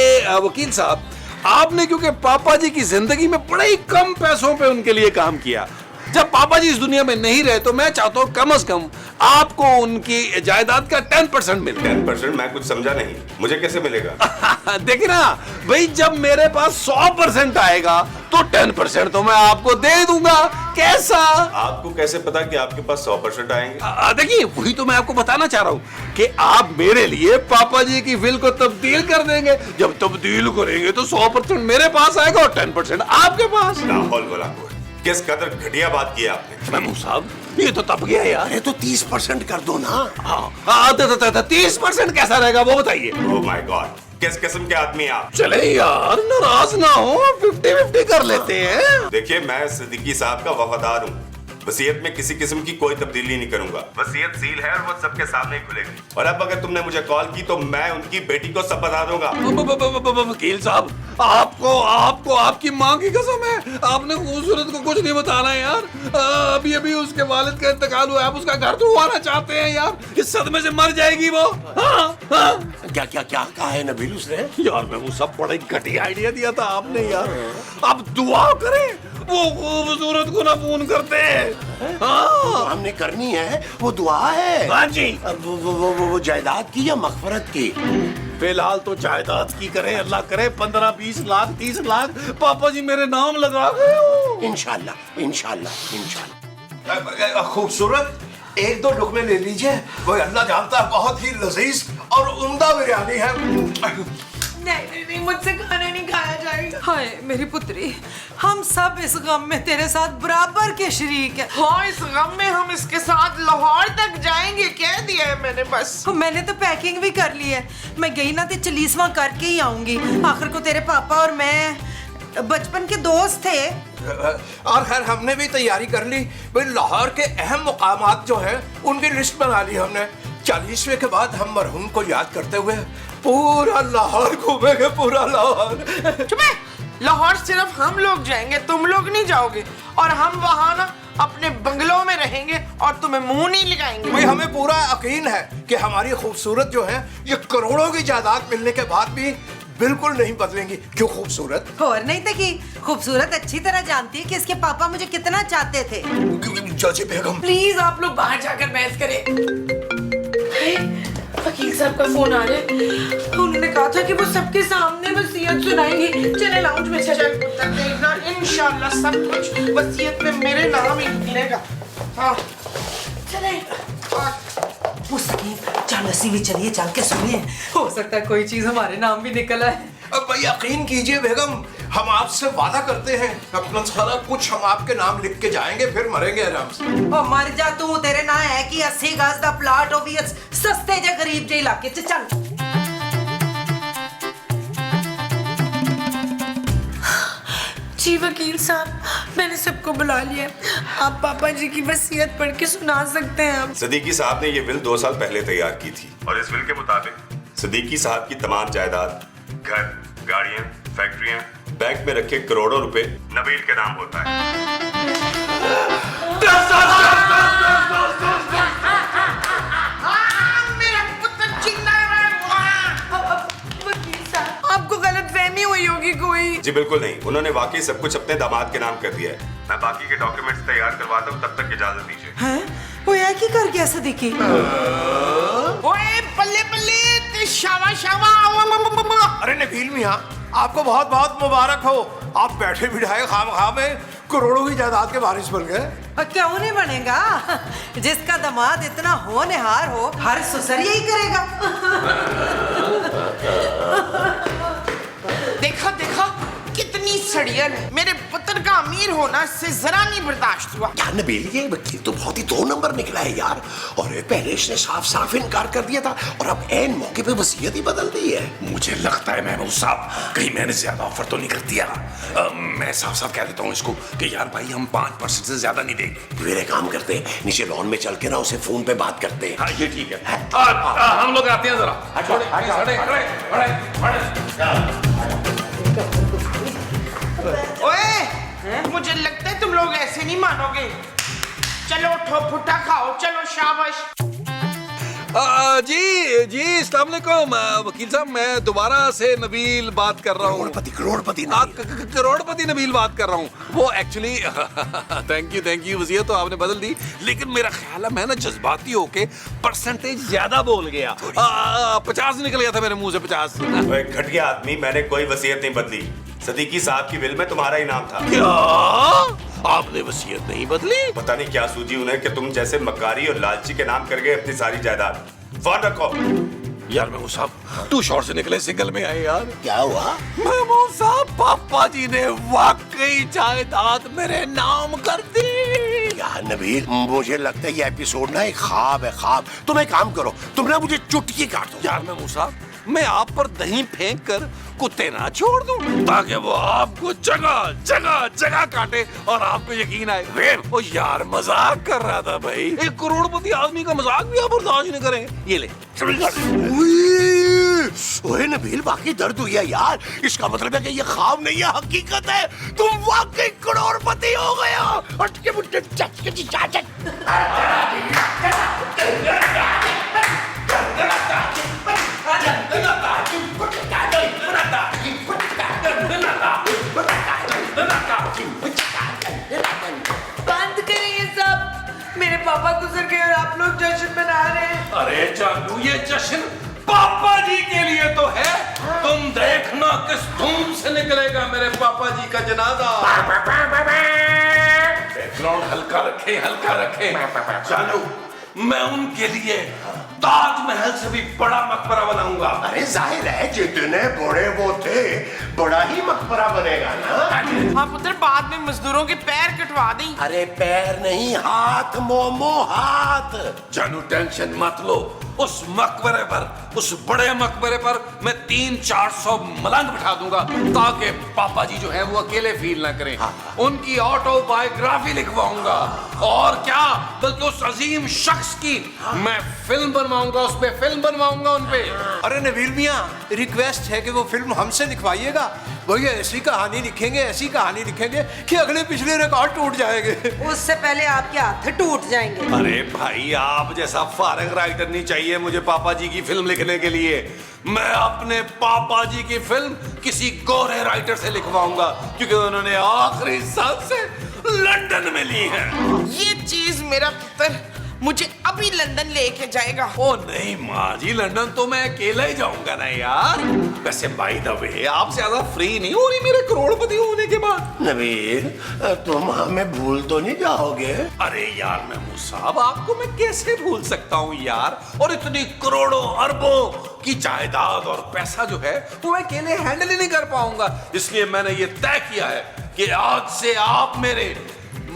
वकील साहब आपने क्योंकि पापा जी की जिंदगी में बड़े ही कम पैसों पे उनके लिए काम किया, जब पापा जी इस दुनिया में नहीं रहे तो मैं चाहता हूँ कम से कम आपको उनकी जायदाद का 10% मिले। 10%? मैं कुछ समझा नहीं, मुझे कैसे मिलेगा? देखिए ना भाई, जब मेरे पास 100% आएगा तो 10% तो मैं आपको दे दूंगा। कैसा? आपको कैसे पता कि आपके पास 100% आएंगे? देखिए वही तो मैं आपको बताना चाह रहा हूँ कि आप मेरे लिए पापा जी की विल को तब्दील कर देंगे। जब तब्दील करेंगे तो 100% मेरे पास आएगा और 10% आपके पास। लाहौल वला किस कदर घटिया बात की आपने। महमूद साहब ये तो तब गया यार। अरे तो 30% कर दो ना। हाँ 30% कैसा रहेगा वो बताइए। ओह माय गॉड, किस किस्म के आदमी आप? चले यार नाराज ना हो, 50-50 कर लेते हैं। देखिए मैं सिद्दीकी साहब का वफादार हूँ, वसीयत में किसी किस्म की कोई तब्दीली नहीं करूंगा। वसीयत सील है और वो सबके सामने ही खुलेगी। और अब अगर तुमने मुझे कॉल की तो मैं उनकी बेटी को सब बता दूंगा। वकील साहब, आपको आपकी माँ की कसम है, आपने खूबसूरत को कुछ नहीं बताना यार। अभी अभी उसके वालिद का इंतकाल हुआ है, आप उसका घर तुड़वाना चाहते हैं यार। इस सदमे से मर जाएगी वो। क्या क्या क्या कहा है नबील उसने? यार मैं वो सब बड़ा घटिया आइडिया दिया था आपने यार। आप दुआ करें, वो खूबसूरत को ना फोन करते हैं। जो हमने करनी है वो दुआ है। हाँ जी। अब वो जायदाद की या मगफरत की? फिलहाल तो जायदाद की करें, अल्लाह करे 15, 20 लाख, 30 लाख पापा जी मेरे नाम लगा गए। इंशाल्लाह इंशाल्लाह इंशाल्लाह। खूबसूरत, एक दो लुकमे ले लीजिए, वो अल्लाह जानता है बहुत ही लजीज और उम्दा बिरयानी है। नहीं, मुझसे खाना नहीं खाया जाएगा। हाय मेरी पुत्री, हम सब इस गम में तेरे साथ बराबर के शरीक हैं। हाँ, इस गम में हम इसके साथ लाहौर तक जाएंगे, कह दिया है मैंने बस। मैंने तो पैकिंग भी कर ली है। मैं गई ना तो चलीसवां करके ही आऊंगी। आखिर को तेरे पापा और मैं बचपन के दोस्त थे। और खैर हमने भी तैयारी कर ली भाई। लाहौर के अहम मुकामात जो हैं उनकी लिस्ट बना ली हमने। 40वें के बाद हम मरहूम को याद करते हुए पूरा लाहौर घूमेंगे, पूरा लाहौर। चुप है, लाहौर सिर्फ हम लोग जाएंगे, तुम लोग नहीं जाओगे। और हम वहाँ ना अपने बंगलों में रहेंगे और तुम्हें मुंह नहीं लगाएंगे। भाई हमें पूरा यकीन है कि हमारी खूबसूरत जो है ये करोड़ों की जायदाद मिलने के बाद भी बिल्कुल नहीं बदलेंगी। क्यों खूबसूरत? और नहीं तो कि खूबसूरत अच्छी तरह जानती है कि इसके पापा मुझे कितना चाहते थे। जोजी बेगम, प्लीज आप लोग बाहर जाकर बहस करें। वकील साहब का फोन आ रहा है। उन्होंने कहा था कि वो सबके सामने वसीयत सुनाएंगे। चले लाउंज में चल। देखना इंशाल्लाह सब कुछ वसीयत में मेरे नाम ही निकलेगा। हाँ चले। मुस्किन, चालसी भी चलिए, चल के सुनिए। हो सकता है कोई चीज हमारे नाम भी निकल आए। अब भाई यकीन कीजिए बेगम, हम आपसे वादा करते हैं अपना सारा कुछ हम आपके नाम लिख के जाएंगे, फिर मरेंगे आराम से। और मर जा तू, तेरे ना है कि 80 गज दा प्लाट हो भी सस्ते जे गरीब जे इलाके च। चल जी वकील साहब, मैंने सबको बुला लिया। आप पापा जी की वसीयत पढ़ के सुना सकते हैं। आप सदीकी साहब ने ये विल 2 साल पहले तैयार की थी और इस विल के मुताबिक सदीकी साहब की तमाम जायदाद, घर, गाड़ियां, फैक्ट्रियां, बैंक में रखे करोड़ों रुपए नबील के नाम होता है। मेरा पुत्र चिल्ला रहा है। वकील साहब, आपको गलतफहमी हुई होगी कोई। जी बिल्कुल नहीं, उन्होंने वाकई सब कुछ अपने दामाद के नाम कर दिया है। मैं बाकी के डॉक्यूमेंट्स तैयार करवाता हूँ, तब तक इजाजत दीजिए। हैं? वो यह की कर गया सदीकी? ओए बल्ले बल्ले, शावा शावा। अरे नबील मियाँ, आपको बहुत बहुत मुबारक हो। आप बैठे बिठाए खामखा में करोड़ों की जायदाद के वारिस बन गए। क्यों नहीं बनेगा? जिसका दामाद इतना होनहार हो, हर ससुर यही करेगा। देखा देखा कितनी सड़ियन है। मेरे पुत्र का अमीर होना इससे जरा नहीं बर्दाश्त हुआ। यार नबील, ये वकील तो बहुत ही 2 नंबर निकला है यार। और पहले इसने साफ साफ इनकार कर दिया था और अब ऐन मौके पे वसीयत ही बदल दी है। मुझे लगता है महबूब साहब कहीं मैंने ज्यादा ऑफर तो नहीं कर दिया। मैं साफ साफ कह देता हूँ इसको कि यार भाई हम 5% से ज्यादा नहीं देंगे। फिर एक काम करते हैं, नीचे लॉन में चल के ना उसे फोन पे बात करते हैं। हाँ ये ठीक है। हम लोग आते हैं जरा। ओए, मुझे लगता है तुम लोग ऐसे नहीं मानोगे। चलो उठो, फुट्टा खाओ, चलो शाबाश। जी अस्सलाम वालेकुम वकील साहब, मैं दोबारा से नबील बात कर रहा हूँ। करोड़पति नबील बात कर रहा हूँ। वो एक्चुअली थैंक यू वसीयत तो आपने बदल दी, लेकिन मेरा ख्याल है मैं ना जज्बाती होके परसेंटेज ज्यादा बोल गया। 50 निकल गया था मेरे मुंह से 50। घटिया आदमी, मैंने कोई वसीयत नहीं बदली। सदीकी साहब की विल में तुम्हारा ही नाम था। क्या आपने वसीयत नहीं बदली? पता नहीं क्या सूझी उन्हें कि तुम जैसे मक्कारी और लालची के नाम कर गए अपनी सारी जायदाद। फोन रखो। यार महमूद साहब, तू शॉर्ट से निकले सिंगल में आए यार। क्या हुआ? महमूद साहब, पापा जी ने वाकई जायदाद मेरे नाम कर दी। यार नबील, मुझे लगता है ये एपिसोड ना एक ख्वाब है, ख्वाब। तुम एक काम करो, तुम ना मुझे चुटकी काट दो। यार महमूद साहब, मैं आप पर दही फेंक कर कुत्ते ना छोड़ दूं ताकि वो आपको जगह जगह जगह काटे और आपको यकीन आए। ओ यार मजाक कर रहा था भाई, एक करोड़पति आदमी का मजाक भी आप बर्दाश्त नहीं करेंगे। ये ले ओए नबील, वाकई दर्द हुई है यार। इसका मतलब है कि ये ख्वाब नहीं है, हकीकत है। तुम वाकई करोड़पति हो गए हो। बंद करें ये सब, मेरे पापा गुजर गए और आप लोग जश्न मना रहे हैं। अरे जानू, ये जश्न पापा जी के लिए तो है। तुम देखना किस धूम से निकलेगा मेरे पापा जी का जनाजा। बैकग्राउंड हल्का रखे, हल्का रखे। जानू, मैं उनके लिए ताजमहल से भी बड़ा मकबरा बनाऊंगा। अरे जाहिर है जितने बड़े वो थे बड़ा ही मकबरा बनेगा ना। हाँ पुत्र, बाद में मजदूरों के पैर कटवा दें। अरे पैर नहीं, हाथ मोमो, हाथ। जानू टेंशन मत लो, उस मकबरे पर, उस बड़े मकबरे पर मैं 300-400 मलंग बिठा दूंगा ताकि पापा जी जो है वो अकेले फील ना करें। उनकी ऑटोबायोग्राफी लिखवाऊंगा और क्या, बल्कि उस अजीम शख्स की मैं फिल्म बनवाऊंगा, उस पे फिल्म बनवाऊंगा उन पे। अरे नबील मियाँ, रिक्वेस्ट है कि वो फिल्म हमसे लिखवाइएगा। भैया ऐसी कहानी लिखेंगे, ऐसी कहानी लिखेंगे कि अगले पिछले रिकॉर्ड टूट जाएंगे। उससे पहले आपके हाथ टूट जाएंगे। अरे भाई, आप जैसा फारिग राइटर नहीं चाहिए मुझे पापा जी की फिल्म लिखने के लिए। मैं अपने पापा जी की फिल्म किसी गोरे राइटर से लिखवाऊंगा क्योंकि उन्होंने आखिरी साल से लंदन में ली है। ये चीज मेरा पुत्र मुझे अभी लंदन लेके जाएगा। ओ नहीं माँ जी, लंदन तो मैं अकेला ही जाऊंगा ना यार। वैसे बाय द वे, आप ज्यादा फ्री नहीं हो रही मेरे करोड़पति होने के बाद। नबील, तुम हमें भूल तो नहीं जाओगे? अरे यार महमूद साहब, आपको मैं कैसे भूल सकता हूँ यार। और इतनी करोड़ों अरबों की जायदाद और पैसा जो है वो मैं अकेले हैंडल ही नहीं कर पाऊंगा। इसलिए मैंने ये तय किया है कि आज से आप मेरे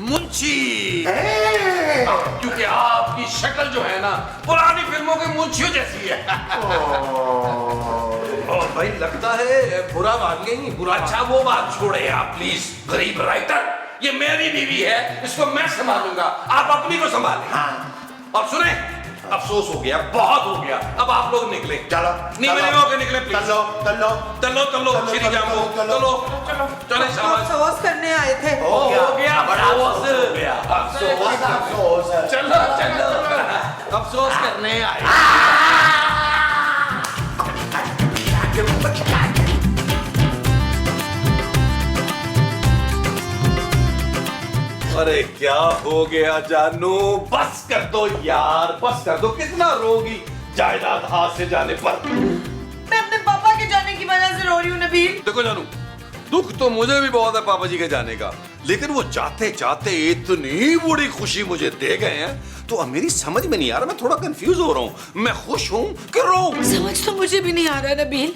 मुंशी, क्योंकि आपकी शक्ल जो है ना पुरानी फिल्मों के मुंशियों जैसी है। ओ भाई, लगता है बुरा मान गई। बुरा, अच्छा वो बात छोड़े आप प्लीज। गरीब राइटर, ये मेरी बीवी है, इसको मैं संभालूंगा, आप अपनी को संभालें। और सुने, अफसोस हो गया, बहुत हो गया, अब आप लोग निकले। चलो, नहीं मिलेगा होके निकले प्लीज। चलो, श्री जामो, चलो चले शाबाश। अफसोस करने आए थे। हो गया बड़ा अफसोस। चलो अफसोस करने आए। अरे क्या हो गया जानू, बस कर दो यार, बस कर दो। कितना रोगी जायदाद हाथ से जाने पर। मैं अपने पापा के जाने की वजह से रो रही हूँ नबील। देखो जानू, दुख तो मुझे भी बहुत है पापा जी के जाने का, लेकिन वो जाते जाते इतनी बड़ी खुशी मुझे दे गए हैं तो अब मेरी समझ में नहीं आ रहा। मैं थोड़ा कंफ्यूज हो रहा हूँ, मैं खुश हूँ कि रो। समझ तो मुझे भी नहीं आ रहा नबील,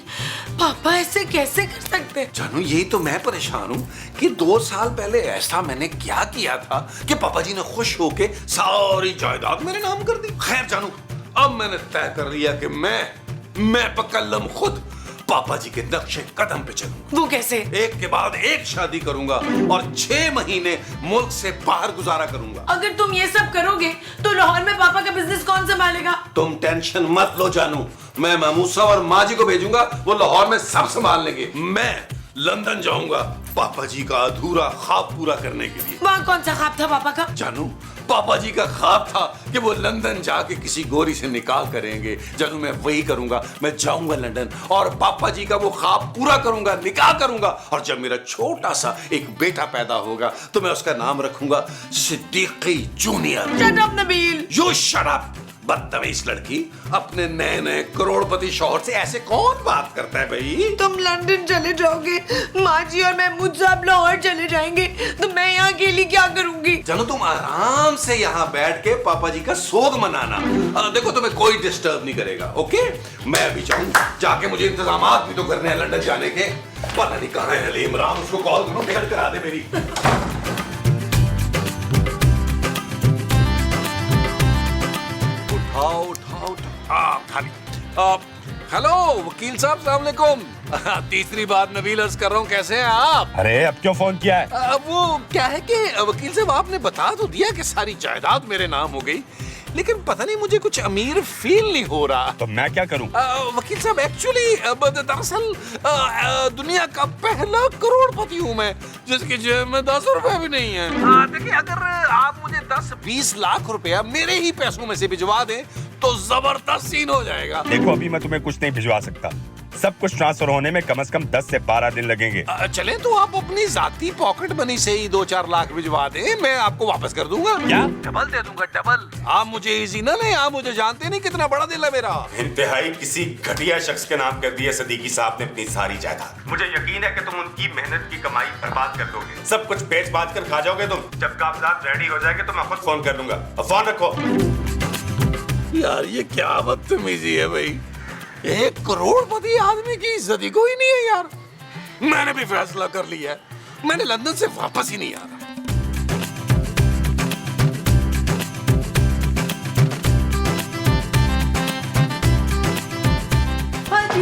पापा ऐसे कैसे कर सकते? जानू, यही तो मैं परेशान हूँ कि 2 साल पहले ऐसा मैंने क्या किया था कि पापा जी ने खुश होके सारी जायदाद मेरे नाम कर दी। खैर जानू, अब मैंने तय कर लिया कि मैं पकल्लम खुद पापा जी के नक्शे कदम पे चलूंगा। वो कैसे? एक के बाद एक शादी करूंगा और 6 महीने मुल्क से बाहर गुजारा करूंगा। अगर तुम ये सब करोगे तो लाहौर में पापा का बिजनेस कौन संभालेगा? तुम टेंशन मत लो जानू, मैं महमूद साहब और माँ जी को भेजूंगा, वो लाहौर में सब संभाल लेंगे। मैं लंदन जाऊंगा पापा जी का अधूरा ख्वाब पूरा करने के लिए। वहाँ कौन सा ख्वाब था पापा का? जानू, पापा जी का ख्वाब था कि वो लंदन जाके किसी गोरी से निकाह करेंगे। जानू, मैं वही करूंगा। मैं जाऊंगा लंदन और पापा जी का वो ख्वाब पूरा करूंगा, निकाह करूंगा। और जब मेरा छोटा सा एक बेटा पैदा होगा तो मैं उसका नाम रखूंगा Siddiqui junior. Shut up Nabeel. You shut up, बदतमीज लड़की। अपने नए नए करोड़पति शौहर से ऐसे कौन बात करता है भाई? तुम लंदन चले जाओगे, माँ जी और महमूद साहब लाहौर चले जाएंगे, तो मैं यहाँ अकेली क्या करूंगी? चलो तुम आराम से यहाँ बैठ के पापा जी का सोग मनाना। देखो तुम्हें कोई डिस्टर्ब नहीं करेगा, ओके? मैं भी जाऊँ, जाके मुझे इंतजामात भी तो करने हैं लंदन जाने के। पता नहीं कहाँ है अली इमरान, उसको कॉल करो, टिकट करा दे मेरी। उठाओ, खाली हेलो वकील साहब, सलाम अलैकुम। तीसरी बार नबील अर्ज कर रहा हूँ, कैसे हैं आप? अरे अब क्यों फोन किया है? वो क्या है कि वकील साहब आपने बता तो दिया कि सारी जायदाद मेरे नाम हो गई, लेकिन पता नहीं मुझे कुछ अमीर फील नहीं हो रहा। तो मैं क्या करूं? वकील साहब एक्चुअली दरअसल दुनिया का पहला करोड़पति हूँ मैं, जिसकी जेब में 10 रुपए भी नहीं है। देखिए अगर आप मुझे 10-20 लाख रुपया मेरे ही पैसों में से भिजवा दें तो जबरदस्त सीन हो जाएगा। देखो अभी मैं तुम्हें कुछ नहीं भिजवा सकता, सब कुछ ट्रांसफर होने में कम से कम 10 से 12 दिन लगेंगे। चले तो आप अपनी जाती पॉकेट मनी से ही 2-4 लाख भिजवा दें, मैं आपको वापस कर दूंगा। क्या? डबल दे दूंगा, डबल। आप मुझे इजी ना लें, आप मुझे जानते नहीं कितना बड़ा दिल है मेरा। इंतहाई किसी घटिया शख्स के नाम कर दिया सदीकी साहब ने अपनी सारी जायदाद। मुझे यकीन है कि तुम उनकी मेहनत की कमाई बर्बाद कर दोगे, सब कुछ बेच बाच कर खा जाओगे तुम। जब कागजात रेडी हो जाएंगे तो मैं खुद फोन कर लूंगा। अब फोन रखो। यार ये क्या बदतमीजी है भाई, 1 करोड़पति आदमी की इज्जत ही कोई नहीं है यार। मैंने भी फैसला कर लिया है, मैंने लंदन से वापस ही नहीं आना।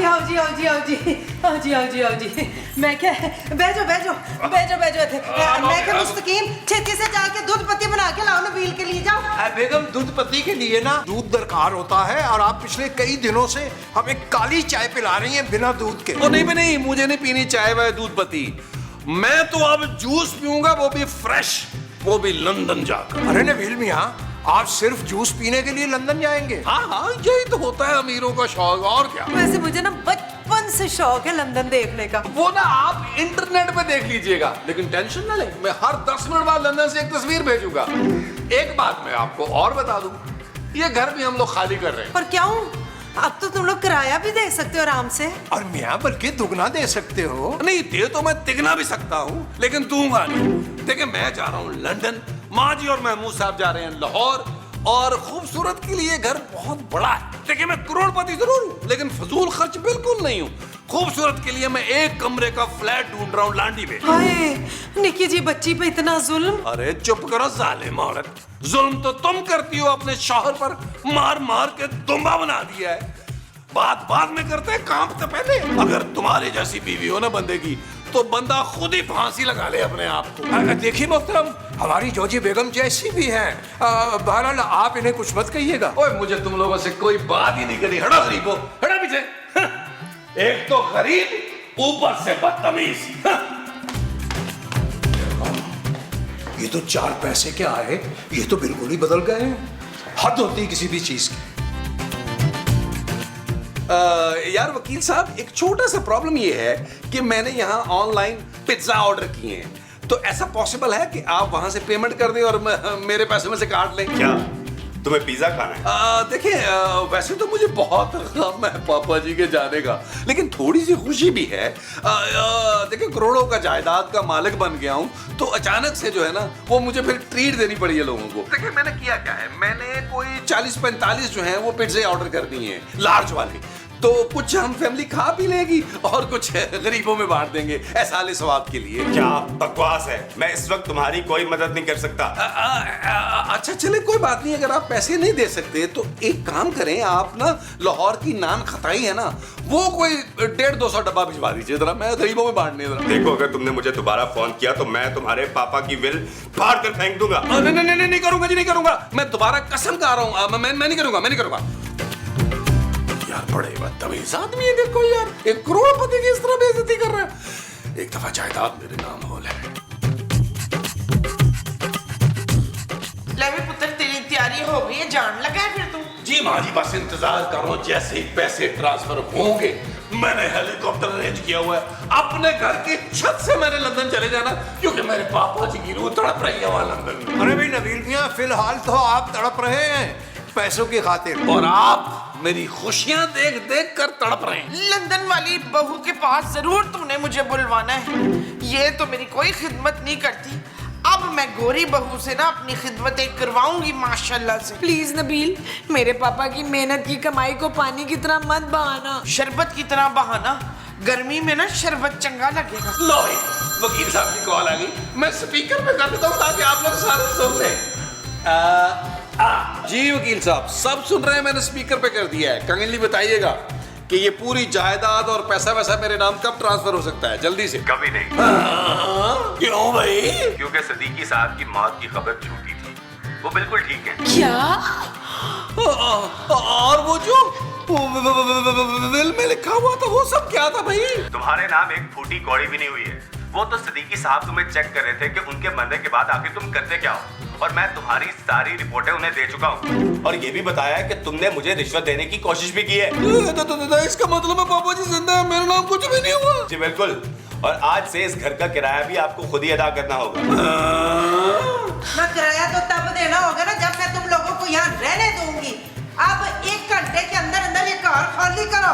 आओ जी आओ जी आओ जी आओ जी आओ जी आओ जी। मैं क्या बैठो बैठो बैठो बैठो थे। मैं क्या मुस्तकीम छेती से जाके दूध पत्ती बना के लाओ नबील के लिए, जाओ। बेगम दूध पत्ती के लिए ना दूध दरकार होता है, और आप पिछले कई दिनों से हमें काली चाय पिला रही हैं बिना दूध के। ओ नहीं, मुझे नहीं पीनी चाय व दूध पत्ती। मैं तो अब जूस पीऊंगा, वो भी फ्रेश, वो भी लंदन जाकर। अरे नबील मियां, आप सिर्फ जूस पीने के लिए लंदन जाएंगे? हाँ, यही तो होता है अमीरों का शौक, और क्या। वैसे मुझे ना बचपन से शौक है लंदन देखने का। वो ना आप इंटरनेट पे देख लीजिएगा, लेकिन टेंशन ना ले, मैं हर 10 मिनट बाद लंदन से एक तस्वीर भेजूंगा। एक बात मैं आपको और बता दूं, ये घर भी हम लोग खाली कर रहे हैं। पर क्यों? अब तो तुम लोग किराया भी दे सकते हो आराम से। और मियां बल्कि दुगना दे सकते हो। नहीं दे तो मैं तिगना भी सकता हूँ, लेकिन दूंगा नहीं। देखिए मैं जा रहा हूँ लंदन, माँ जी और महमूद साहब जा रहे हैं लाहौर, और खूबसूरत के लिए घर बहुत बड़ा है। देखिए मैं करोड़पति जरूर हूँ, लेकिन फजूल खर्च बिल्कुल नहीं हूँ। खूबसूरत के लिए मैं 1 कमरे का फ्लैट ढूंढ रहा हूँ लांडी में। हाय निकी जी बच्ची पे इतना जुल्म। अरे चुप करो जालिम औरत, जुल्म तो तुम करती हो, अपने शौहर पर मार मार के दुम्बा बना दिया है। बात बाद में करते हैं, काम तो पहले। अगर तुम्हारी जैसी बीवी हो ना बंदे की, तो बंदा खुद ही फांसी लगा ले अपने आप को। देखिए मोहतरम, हमारी जोजी बेगम जैसी भी हैं। बहरहाल आप इन्हें कुछ मत कहिएगा। ओए मुझे तुम लोगों से कोई बात ही नहीं करनी। हटो गरीबो, हटो पीछे। एक तो गरीब, ऊपर से बदतमीज। ये तो 4 पैसे क्या आए, ये तो बिल्कुल ही बदल गए हैं। हद होती है किसी भी चीज की। यार वकील साहब, एक छोटा सा प्रॉब्लम ये है कि मैंने यहाँ ऑनलाइन पिज्जा ऑर्डर किए हैं, तो ऐसा पॉसिबल है कि आप वहां से पेमेंट कर दें और मेरे पैसे में से काट लें? क्या तुम्हें पिज्जा खाना है? देखिए वैसे तो मुझे बहुत गम है पापा जी के जाने का, लेकिन थोड़ी सी खुशी भी है। देखिए करोड़ों का जायदाद का मालिक बन गया हूँ, तो अचानक से जो है ना वो मुझे फिर ट्रीट देनी पड़ी है लोगों को। देखिए मैंने किया क्या है, मैंने कोई 40-45 जो है वो पिज्जे ऑर्डर कर दिए हैं, लार्ज वाले। तो कुछ हम फैमिली खा पी लेगी और कुछ गरीबों में बांट देंगे, ऐसा वाले स्वाद के लिए। क्या बकवास है, मैं इस वक्त तुम्हारी कोई मदद नहीं कर सकता। अच्छा चले कोई बात नहीं, अगर आप पैसे नहीं दे सकते तो एक काम करें, आप ना लाहौर की नान खताई है ना, वो कोई 150-200 डब्बा भिजवा दीजिए जरा, मैं गरीबों में बांटने जरा। देखो अगर तुमने मुझे दोबारा फोन किया तो मैं तुम्हारे पापा की विल फाड़ कर फेंक दूंगा। नहीं करूंगा जी, नहीं करूंगा, मैं दोबारा कसम खा रहा हूँ, मैं नहीं करूंगा। यार बड़े बदतमीज आदमी है, देखो यार, 1 करोड़पति की इस तरह बेइज्जती कर रहा है। एक दफा जायदाद मेरे नाम हो ले। ले भी पुत्र, तेरी तैयारी हो गई है, जान लगा है फिर तू? जी माँ जी, बस इंतजार करो, जैसे ही पैसे ट्रांसफर होंगे मैंने हेलीकॉप्टर अरेंज किया हुआ है, अपने घर की छत से मैंने लंदन चले जाना, क्योंकि मेरे पापा जी की रूह तड़प रही है वहां लंदन में। अरे भाई नबील मियां, फिलहाल तो आप तड़प रहे हैं पैसों की खातिर, और आप मेरी खुशियां देख देख कर तड़प रहे हैं। लंदन वाली बहू के पास जरूर तूने मुझे बुलवाना है, ये तो मेरी कोई खिदमत नहीं करती। अब मैं गोरी बहू से ना अपनी खिदमतें करवाऊंगी माशाल्लाह से। प्लीज नबील, मेरे पापा की मेहनत की कमाई को पानी की तरह मत बहाना। शरबत की तरह बहाना, गर्मी में ना शरबत चंगा लगेगा। लो वकील साहब की कॉल आ गई, मैं स्पीकर पे कर देता हूँ ताकि आप लोग सारे सुन लें। जी वकील साहब, सब सुन रहे हैं, मैंने स्पीकर पे कर दिया है, काइंडली बताइएगा कि ये पूरी जायदाद और पैसा वैसा मेरे नाम कब ट्रांसफर हो सकता है? जल्दी से। कभी नहीं। क्यों भाई? क्योंकि सदीकी साहब की मौत की खबर झूठी थी, वो बिल्कुल ठीक है। क्या? और वो जो विल में लिखा हुआ था वो सब क्या था भाई? तुम्हारे नाम एक फूटी कौड़ी भी नहीं हुई है। वो तो सदीकी साहब तुम्हें चेक कर रहे थे कि उनके मरने के बाद आखिर तुम करते क्या हो, और मैं तुम्हारी सारी रिपोर्टें उन्हें दे चुका हूँ, और ये भी बताया है कि तुमने मुझे रिश्वत देने की कोशिश भी की है। इसका मतलब है पापा जी जिंदा है, मेरा नाम कुछ भी नहीं हुआ। जी बिल्कुल, और आज से इस घर का किराया भी आपको खुद ही अदा करना होगा। ना किराया तो तब देना होगा ना जब मैं तुम लोगों को यहाँ रहने दूंगी। अब 1 घंटे के अंदर अंदर ये कार खाली करो।